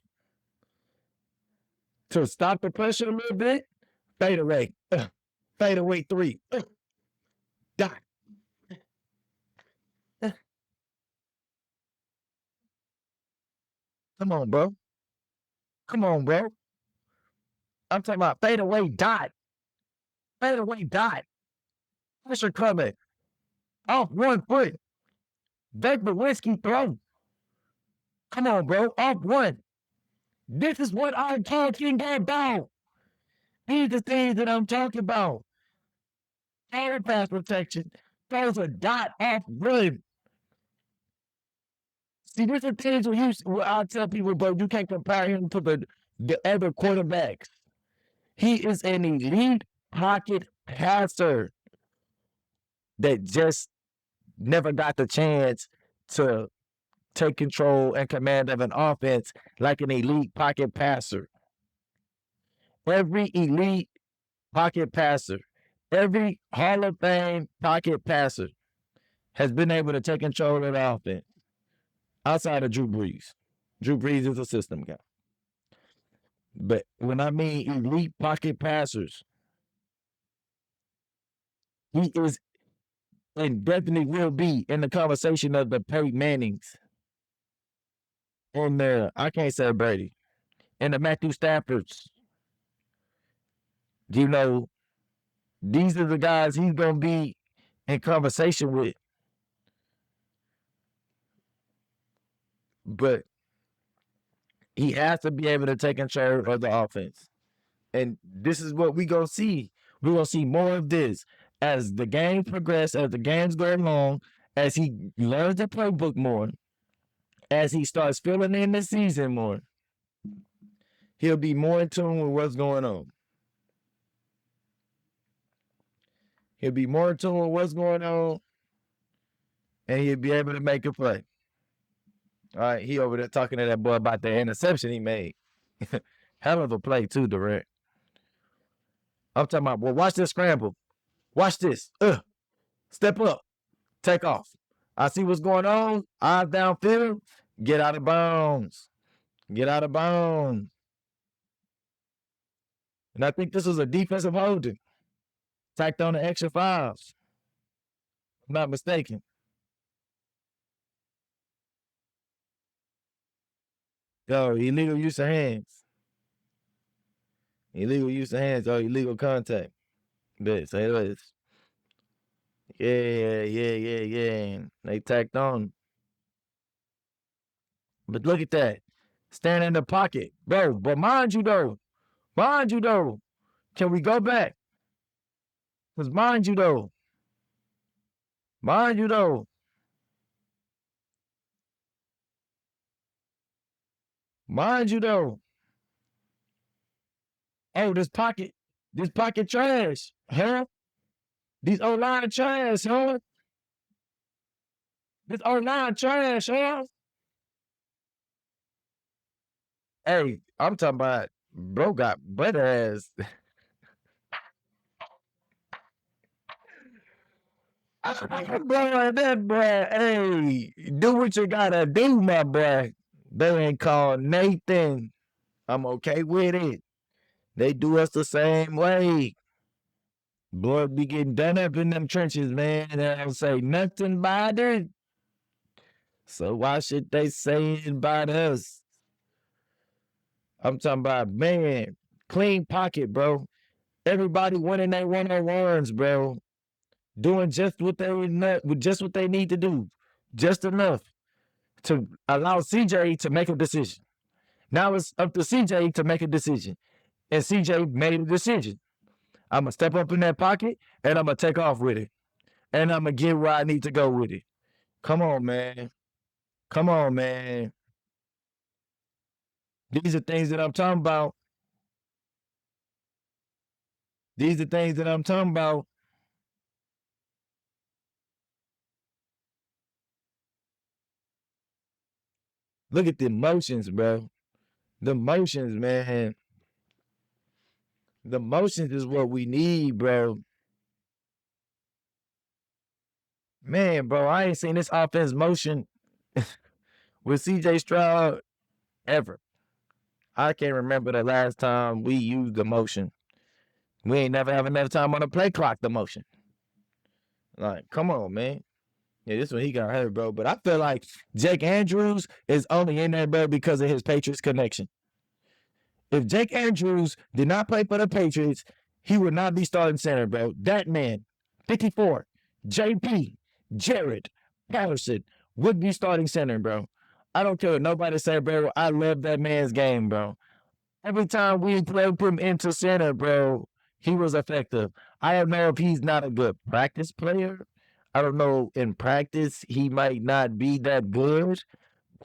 to stop the pressure a little bit. Fade away. Fade away three. Dot. Come on, bro. Come on, bro. I'm talking about fade away dot. Fade away dot. Pressure coming. Off 1 foot. Beck Lewinsky throw. Come on, bro. Off one. This is what I'm talking about. These are the things that I'm talking about. Air pass protection. Throws a dot off rim. See, there's are things where I tell people, bro, you can't compare him to the other quarterbacks. He is an elite pocket passer that just never got the chance to take control and command of an offense like an elite pocket passer. Every elite pocket passer, every Hall of Fame pocket passer has been able to take control of the offense outside of Drew Brees. Drew Brees is a system guy. But when I mean elite pocket passers, he is and definitely will be in the conversation of the Peyton Mannings and I can't say Brady, and the Matthew Staffords. You know, these are the guys he's going to be in conversation with. But he has to be able to take control of the offense. And this is what we're going to see. We're going to see more of this as the game progresses, as the games go along, as he learns the playbook more, as he starts filling in the season more. He'll be more in tune with what's going on. He'll be more in tune with what's going on, and he'll be able to make a play. All right, he over there talking to that boy about the interception he made. Hell of a play too, Durant. I'm talking about, well, watch this scramble. Watch this. Step up. Take off. I see what's going on. Eyes downfield. Get out of bounds. Get out of bounds. And I think this was a defensive holding. Tacked on the extra fives. I'm not mistaken. Yo, illegal use of hands. Illegal use of hands. Oh, illegal contact. Bet. Say this. Yeah. They tacked on. But look at that. Standing in the pocket. Bro, but mind you though, can we go back? Because mind you though, oh, this pocket trash, huh? These O-line trash, huh? This O-line trash, huh? Hey, I'm talking about bro got butt ass. Boy, that boy, hey, do what you gotta do, my boy. They ain't called Nathan. I'm okay with it. They do us the same way. Boy, be getting done up in them trenches, man. And I don't say nothing about it. So why should they say it about us? I'm talking about, man, clean pocket, bro. Everybody winning their one-on-ones, bro. Doing just what they need to do. Just enough to allow CJ to make a decision. Now it's up to CJ to make a decision. And CJ made a decision. I'm going to step up in that pocket and I'm going to take off with it. And I'm going to get where I need to go with it. Come on, man. Come on, man. These are things that I'm talking about. These are things that I'm talking about. Look at the motions, bro. The motions, man. The motions is what we need, bro. Man, bro, I ain't seen this offense motion with CJ Stroud ever. I can't remember the last time we used the motion. We ain't never have enough time on the play clock, the motion. Like, come on, man. Yeah, this one he got hurt, bro. But I feel like Jake Andrews is only in there, bro, because of his Patriots connection. If Jake Andrews did not play for the Patriots, he would not be starting center, bro. That man, 54, JP, Jared, Patterson would be starting center, bro. I don't care what nobody say, bro. I love that man's game, bro. Every time we put him into center, bro, he was effective. I don't know if he's not a good practice player. I don't know in practice he might not be that good,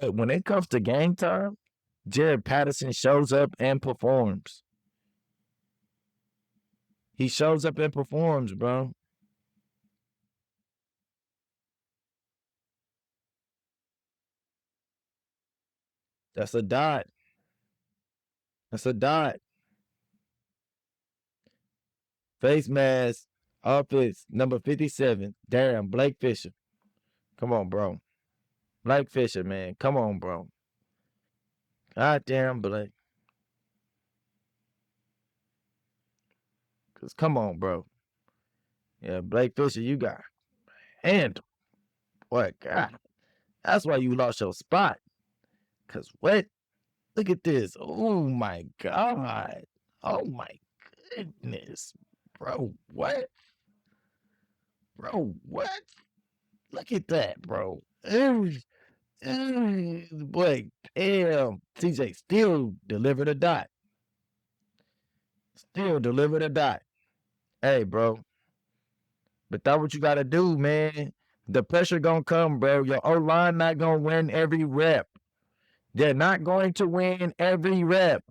but when it comes to game time, Jared Patterson shows up and performs. He shows up and performs, bro. That's a dot. That's a dot. Face mask, offense, number 57. Damn, Blake Fisher. Come on, bro. Blake Fisher, man. Come on, bro. God damn, Blake. Cause come on, bro. Yeah, Blake Fisher, you got hand. What God? That's why you lost your spot. Cause what? Look at this. Oh my God. Oh my goodness. Bro, what? Bro, what? Look at that, bro. Boy, damn. CJ still delivered a dot. Still delivered a dot. Hey, bro. But that's what you gotta do, man. The pressure gonna come, bro. Your O line not gonna win every rep. They're not going to win every rep.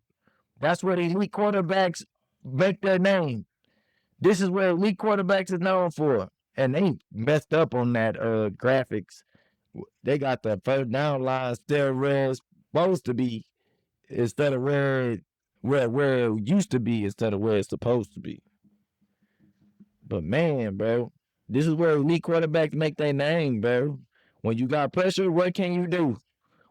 That's where the elite quarterbacks make their name. This is where elite quarterbacks is known for. And they messed up on that graphics. They got the first down line still where it's supposed to be instead of where it used to be instead of where it's supposed to be. But man, bro, this is where elite quarterbacks make their name, bro. When you got pressure, what can you do?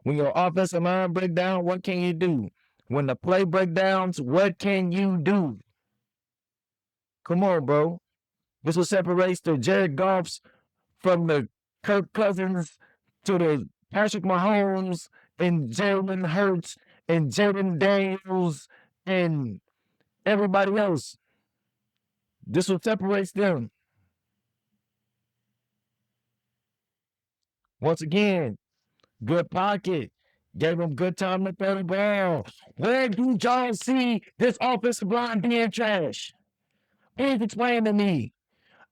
When your offensive line break down, what can you do? When the play breakdowns, what can you do? Come on, bro. This what separates the Jared Goffs from the Kirk Cousins to the Patrick Mahomes and Jalen Hurts and Jaden Daniels and everybody else. This what separates them. Once again, good pocket. Gave them good time to throw the ball. Where do y'all see this offensive line being trash? Please explain to me.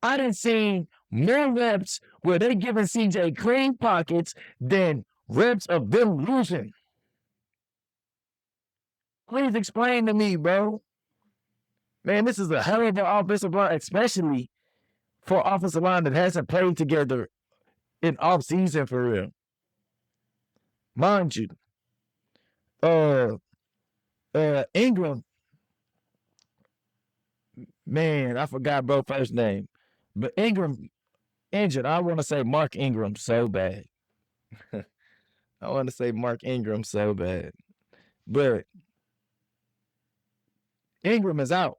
I done seen more reps where they giving CJ clean pockets than reps of them losing. Please explain to me, bro. Man, this is a hell of an offensive line, especially for offensive line that hasn't played together in off season for real. Mind you, uh, Ingram, man, I forgot bro first name, but Ingram injured. I want to say Mark Ingram so bad. I want to say Mark Ingram so bad, but Ingram is out.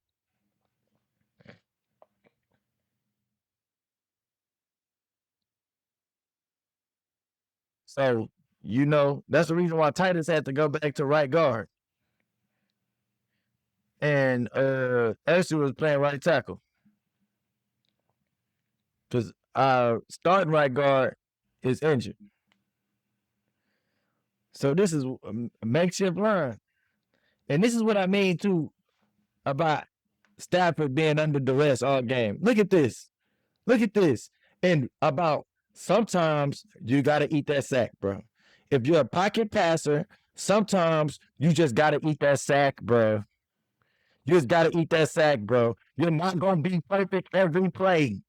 So that's the reason why Titus had to go back to right guard, and Esther was playing right tackle because our starting right guard is injured. So this is a makeshift line, and this is what I mean too about Stafford being under duress all game. Look at this. Look at this. And about sometimes you got to eat that sack, bro. If you're a pocket passer, sometimes you just got to eat that sack, bro. You just got to eat that sack, bro. You're not going to be perfect every play.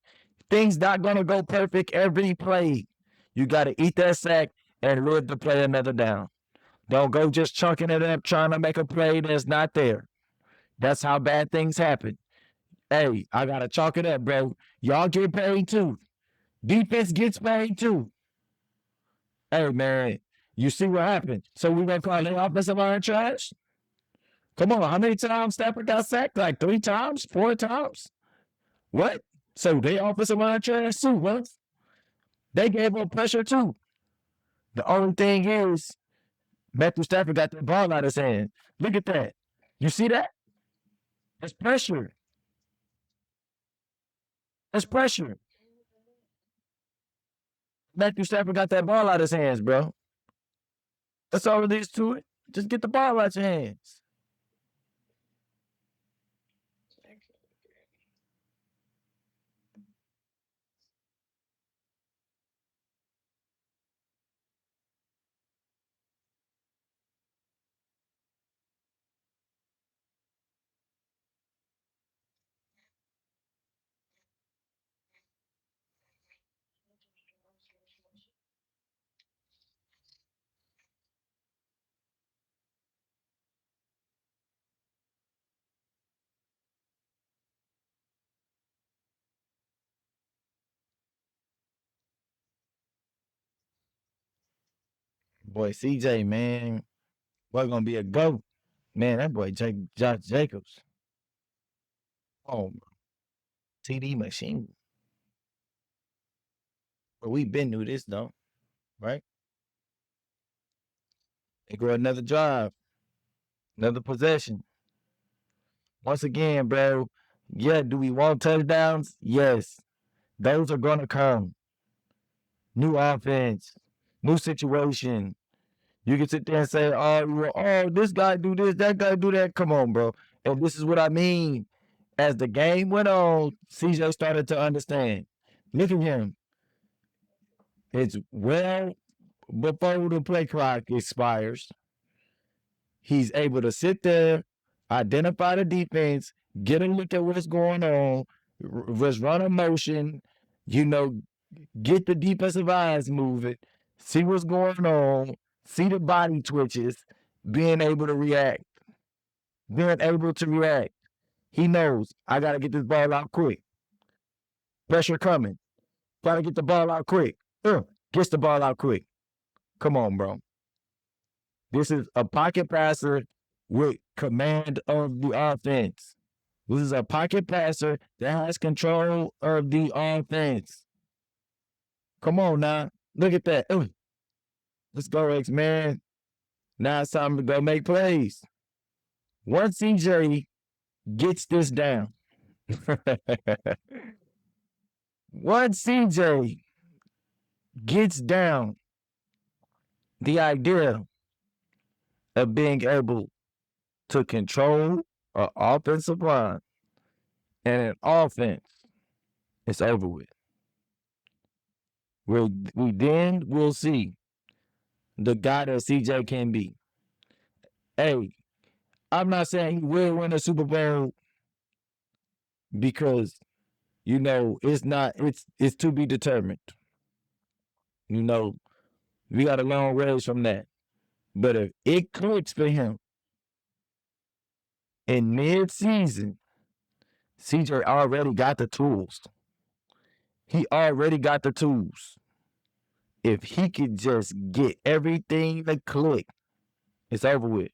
Things not going to go perfect every play. You got to eat that sack and live to play another down. Don't go just chunking it up trying to make a play that's not there. That's how bad things happen. Hey, I got to chalk it up, bro. Y'all get paid too. Defense gets paid too. Hey, man, you see what happened? So we gonna call the offensive line trash? Come on, how many times Stafford got sacked? Like 3 times, 4 times? What? So they offensive line trash too? What? They gave up pressure too. The only thing is, Matthew Stafford got the ball out of his hand. Look at that. You see that? That's pressure. That's pressure. Matthew Stafford got that ball out of his hands, bro. That's all it is to it. Just get the ball out your hands. Boy, CJ, man, boy gonna be a goat. Man, that boy Josh Jacobs. Oh, TD machine. But we been knew this though, right? They grow another drive, another possession. Once again, bro. Yeah, do we want touchdowns? Yes. Those are gonna come. New offense, new situation. You can sit there and say, oh, this guy do this, that guy do that. Come on, bro. And this is what I mean. As the game went on, CJ started to understand. Look at him. It's well before the play clock expires. He's able to sit there, identify the defense, get a look at what's going on, just run a motion, you know, get the defensive eyes moving, see what's going on, see the body twitches, being able to react, being able to react. He knows I got to get this ball out quick. Pressure coming. Got to get the ball out quick. Gets the ball out quick. Come on, bro. This is a pocket passer with command of the offense. This is a pocket passer that has control of the offense. Come on now. Look at that. Let's go, X man. Now it's time to go make plays. Once CJ gets this down, once CJ gets down the idea of being able to control an offensive line and an offense, it's over with. We then will see the guy that CJ can be. Hey, I'm not saying he will win a Super Bowl because it's not it's to be determined. You know, we got a long ways from that. But if it clicks for him, in mid-season, CJ already got the tools. He already got the tools. If he could just get everything to click, it's over with.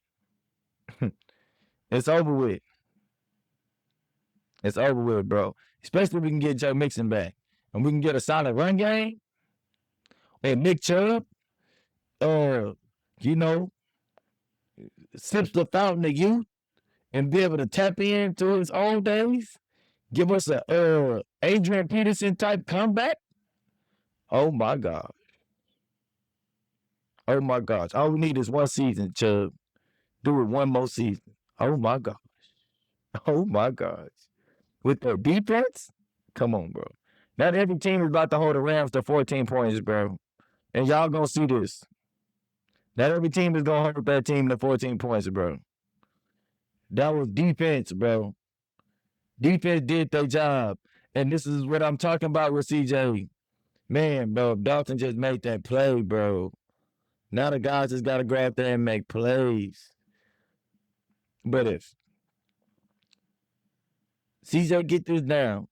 It's over with. It's over with, bro. Especially if we can get Joe Mixon back. And we can get a solid run game. And Nick Chubb, uh, you know, sips the fountain of youth and be able to tap into his old days. Give us a Adrian Peterson type comeback. Oh my God. Oh my gosh. All we need is one season, Chubb. Do it one more season. Oh my gosh. Oh my gosh. With their defense? Come on, bro. Not every team is about to hold the Rams to 14 points, bro. And y'all gonna see this. Not every team is gonna hold that team to 14 points, bro. That was defense, bro. Defense did their job. And this is what I'm talking about with CJ. Man, bro, Dalton just made that play, bro. Now the guys just got to grab there and make plays. But if CJ get this down,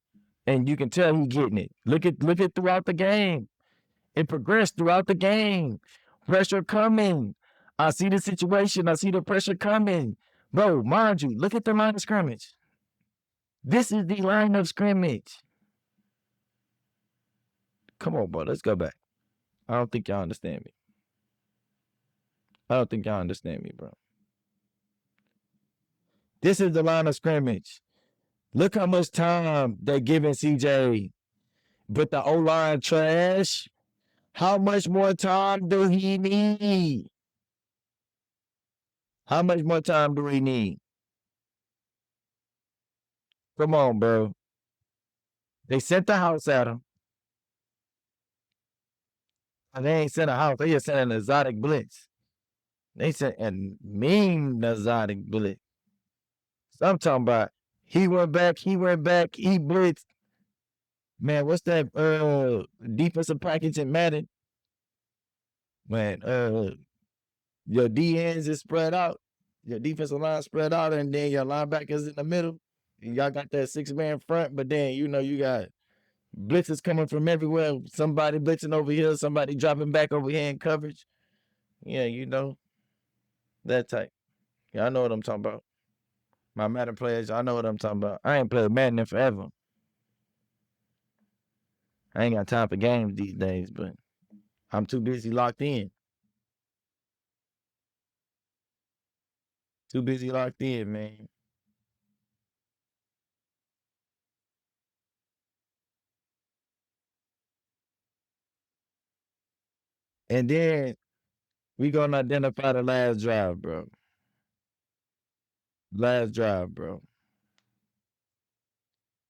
and you can tell he's getting it. Look at throughout the game. It progressed throughout the game. Pressure coming. I see the situation. I see the pressure coming. Bro, mind you, look at the line of scrimmage. This is the line of scrimmage. Come on, bro. Let's go back. I don't think y'all understand me. I don't think y'all understand me, bro. This is the line of scrimmage. Look how much time they're giving CJ. But the O-line trash. How much more time do he need? How much more time do we need? Come on, bro. They sent the house at him. And they ain't sent a house. They just sent an exotic blitz. They sent a mean exotic blitz. So I'm talking about he went back, he blitzed. Man, what's that defensive package in Madden? Man, your DNs is spread out. Your defensive line spread out, and then your linebackers in the middle. Y'all got that 6-man front, but then you got blitzes coming from everywhere. Somebody blitzing over here, somebody dropping back over here in coverage. Yeah, that type. Yeah, I know what I'm talking about. My Madden players, I know what I'm talking about. I ain't played Madden in forever. I ain't got time for games these days, but I'm too busy locked in. Too busy locked in, man. And then we gonna identify the last drive, bro. Last drive, bro.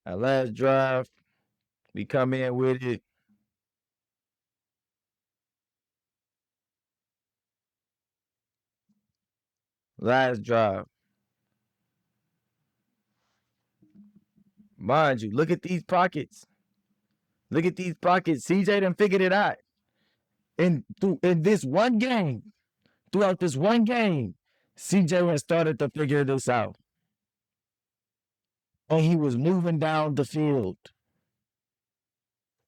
Our last drive, we come in with it. Last drive. Mind you, look at these pockets. Look at these pockets. CJ done figured it out. In this one game, throughout this one game, CJ has started to figure this out. And he was moving down the field.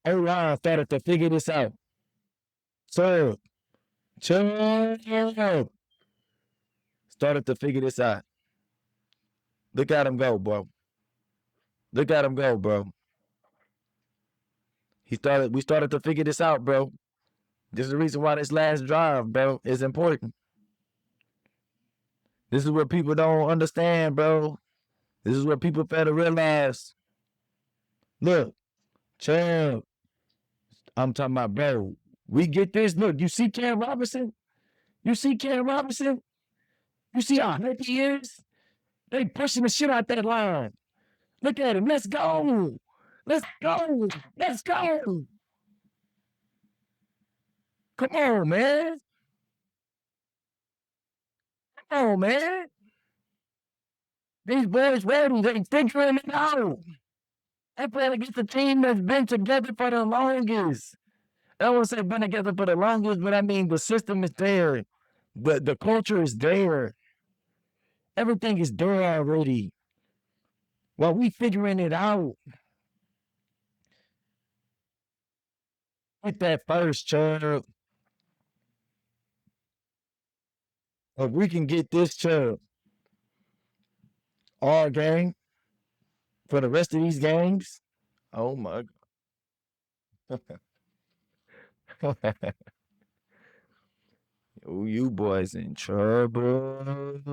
Aaron started to figure this out. Chubb. Started to figure this out. Look at him go, bro. Look at him go, bro. We started to figure this out, bro. This is the reason why this last drive, bro, is important. This is what people don't understand, bro. This is what people fail to realize. Look, Chubb. I'm talking about, bro. We get this. Look, you see Cam Robinson? You see Cam Robinson? You see how happy he is? They pushing the shit out that line. Look at him. Let's go. Let's go. Let's go. Come on, man. Come on, man. These boys ready. They figuring it out. They playing against the team that's been together for the longest. I don't want to say been together for the longest, but I mean the system is there. The culture is there. Everything is there already. While we figuring it out, get that first Chubb. If we can get this Chubb all game for the rest of these games, oh my god. Oh, you boys in trouble.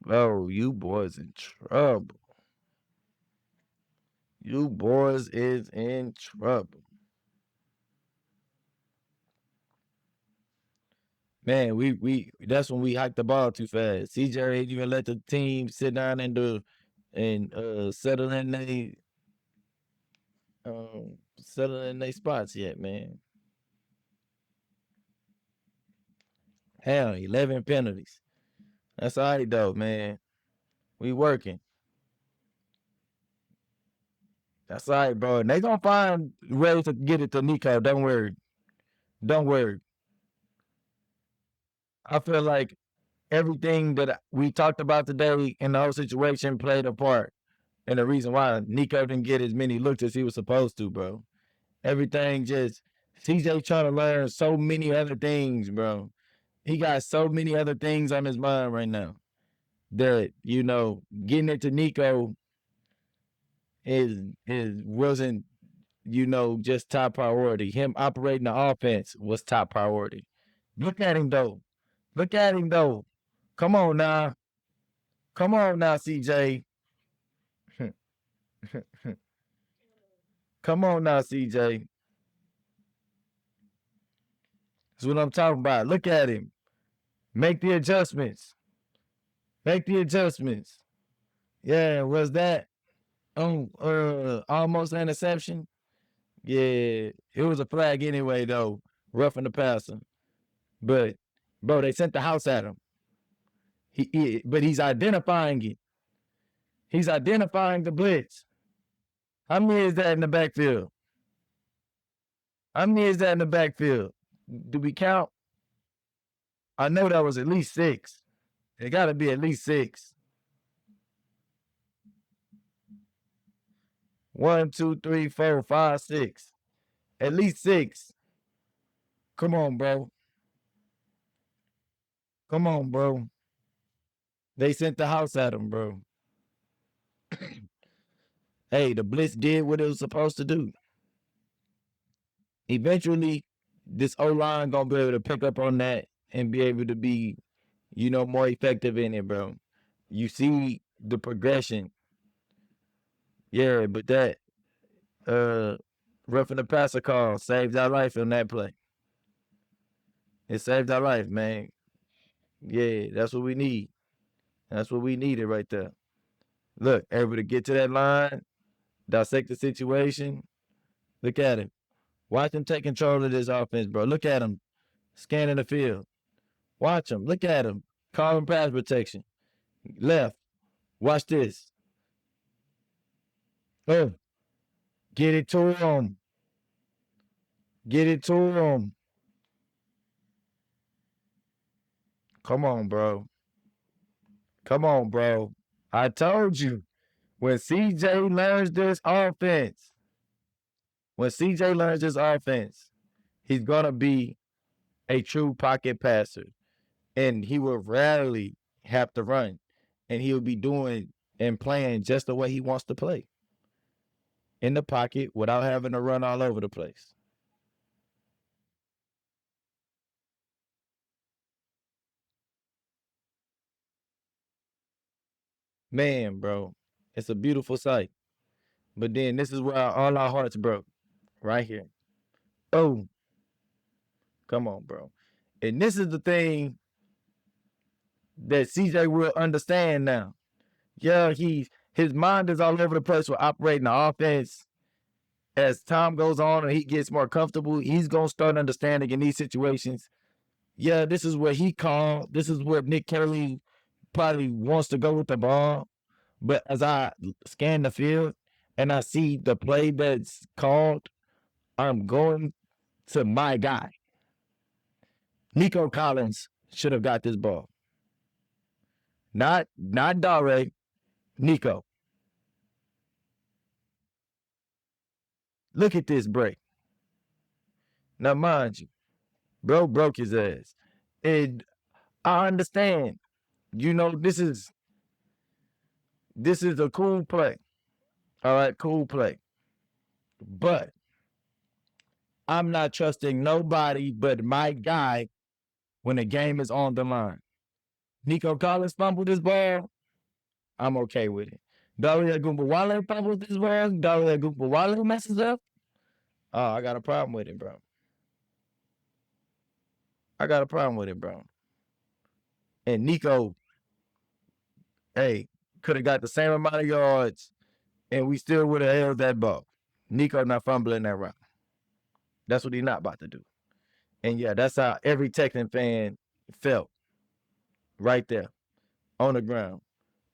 Oh, you boys in trouble. You boys is in trouble. Man, we that's when we hiked the ball too fast. CJ ain't even let the team sit down and settle in they spots yet, man. Hell, 11 penalties. That's all right though, man. We working. That's all right, bro. And they gonna find ways to get it to Nico. Don't worry. Don't worry. I feel like everything that we talked about today in the whole situation played a part. And the reason why Nico didn't get as many looks as he was supposed to, bro. Everything just CJ trying to learn so many other things, bro. He got so many other things on his mind right now that getting it to Nico is wasn't just top priority. Him operating the offense was top priority. Look at him though. Look at him though. Come on now. Come on now, CJ. Come on now, CJ. That's what I'm talking about. Look at him. Make the adjustments. Make the adjustments. Yeah, was that almost an interception? Yeah, it was a flag anyway though. Roughing the passer. But bro, they sent the house at him. But he's identifying it. He's identifying the blitz. How many is that in the backfield? How many is that in the backfield? Do we count? I know that was at least six. It got to be at least six. 1, 2, 3, 4, 5, 6. At least six. Come on, bro. Come on, bro. They sent the house at him, bro. Hey, the blitz did what it was supposed to do. Eventually, this O line gonna be able to pick up on that and be able to be, more effective in it, bro. You see the progression. Yeah, but that uh roughing the passer call saved our life on that play. It saved our life, man. Yeah, that's what we need. That's what we needed right there. Look, able to get to that line, dissect the situation. Look at him. Watch him take control of this offense, bro. Look at him scanning the field. Watch him. Look at him. Calling pass protection. Left. Watch this. Oh, get it to him. Get it to him. Come on, bro. Come on, bro. I told you. When CJ learns this offense, when CJ learns this offense, he's gonna be a true pocket passer. And he will rarely have to run. And he'll be doing and playing just the way he wants to play. In the pocket without having to run all over the place. Man, bro, it's a beautiful sight. But then this is where all our hearts broke. Right here. Oh, come on, bro. And this is the thing that CJ will understand now. Yeah, his mind is all over the place with operating the offense. As time goes on and he gets more comfortable, he's gonna start understanding in these situations. Yeah, this is where he called. This is where Nick Kelly probably wants to go with the ball. But as I scan the field and I see the play that's called, I'm going to my guy. Nico Collins should have got this ball. Not Dare, Nico. Look at this break. Now, mind you, bro broke his ass. And I understand. You know, this is a cool play. All right, cool play. But I'm not trusting nobody but my guy when the game is on the line. Nico Collins fumbled his ball. I'm okay with it. Daria Gumbawale fumbles this ball. Daria Gumbawale messes up. Oh, I got a problem with it, bro. I got a problem with it, bro. And Nico, hey, could have got the same amount of yards and we still would have held that ball. Nico not fumbling that route. That's what he's not about to do. And yeah, that's how every Texan fan felt right there on the ground,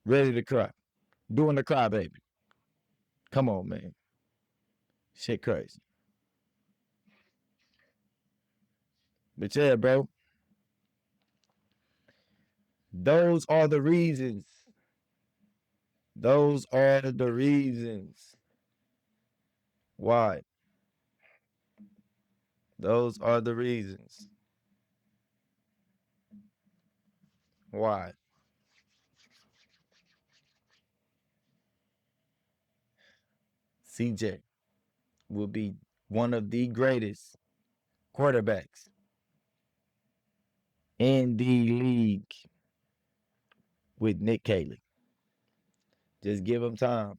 ready to cry, doing the cry, baby. Come on, man. Shit crazy. But yeah, bro, those are the reasons. Those are the reasons why. Those are the reasons why CJ will be one of the greatest quarterbacks in the league with Nick Caley. Just give him time.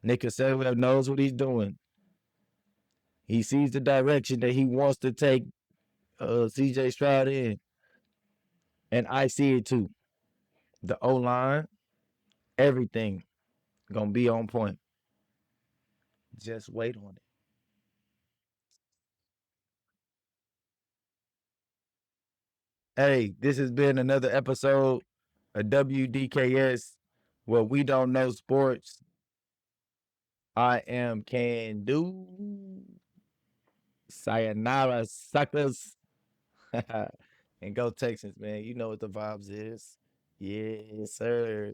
Nick Casario knows what he's doing. He sees the direction that he wants to take CJ Stroud in. And I see it too. The O line, everything gonna be on point. Just wait on it. Hey, this has been another episode of WDKS where we don't know sports. I am Can Do. Sayonara, suckers. And go Texans, man. You know what the vibes is. Yes, sir.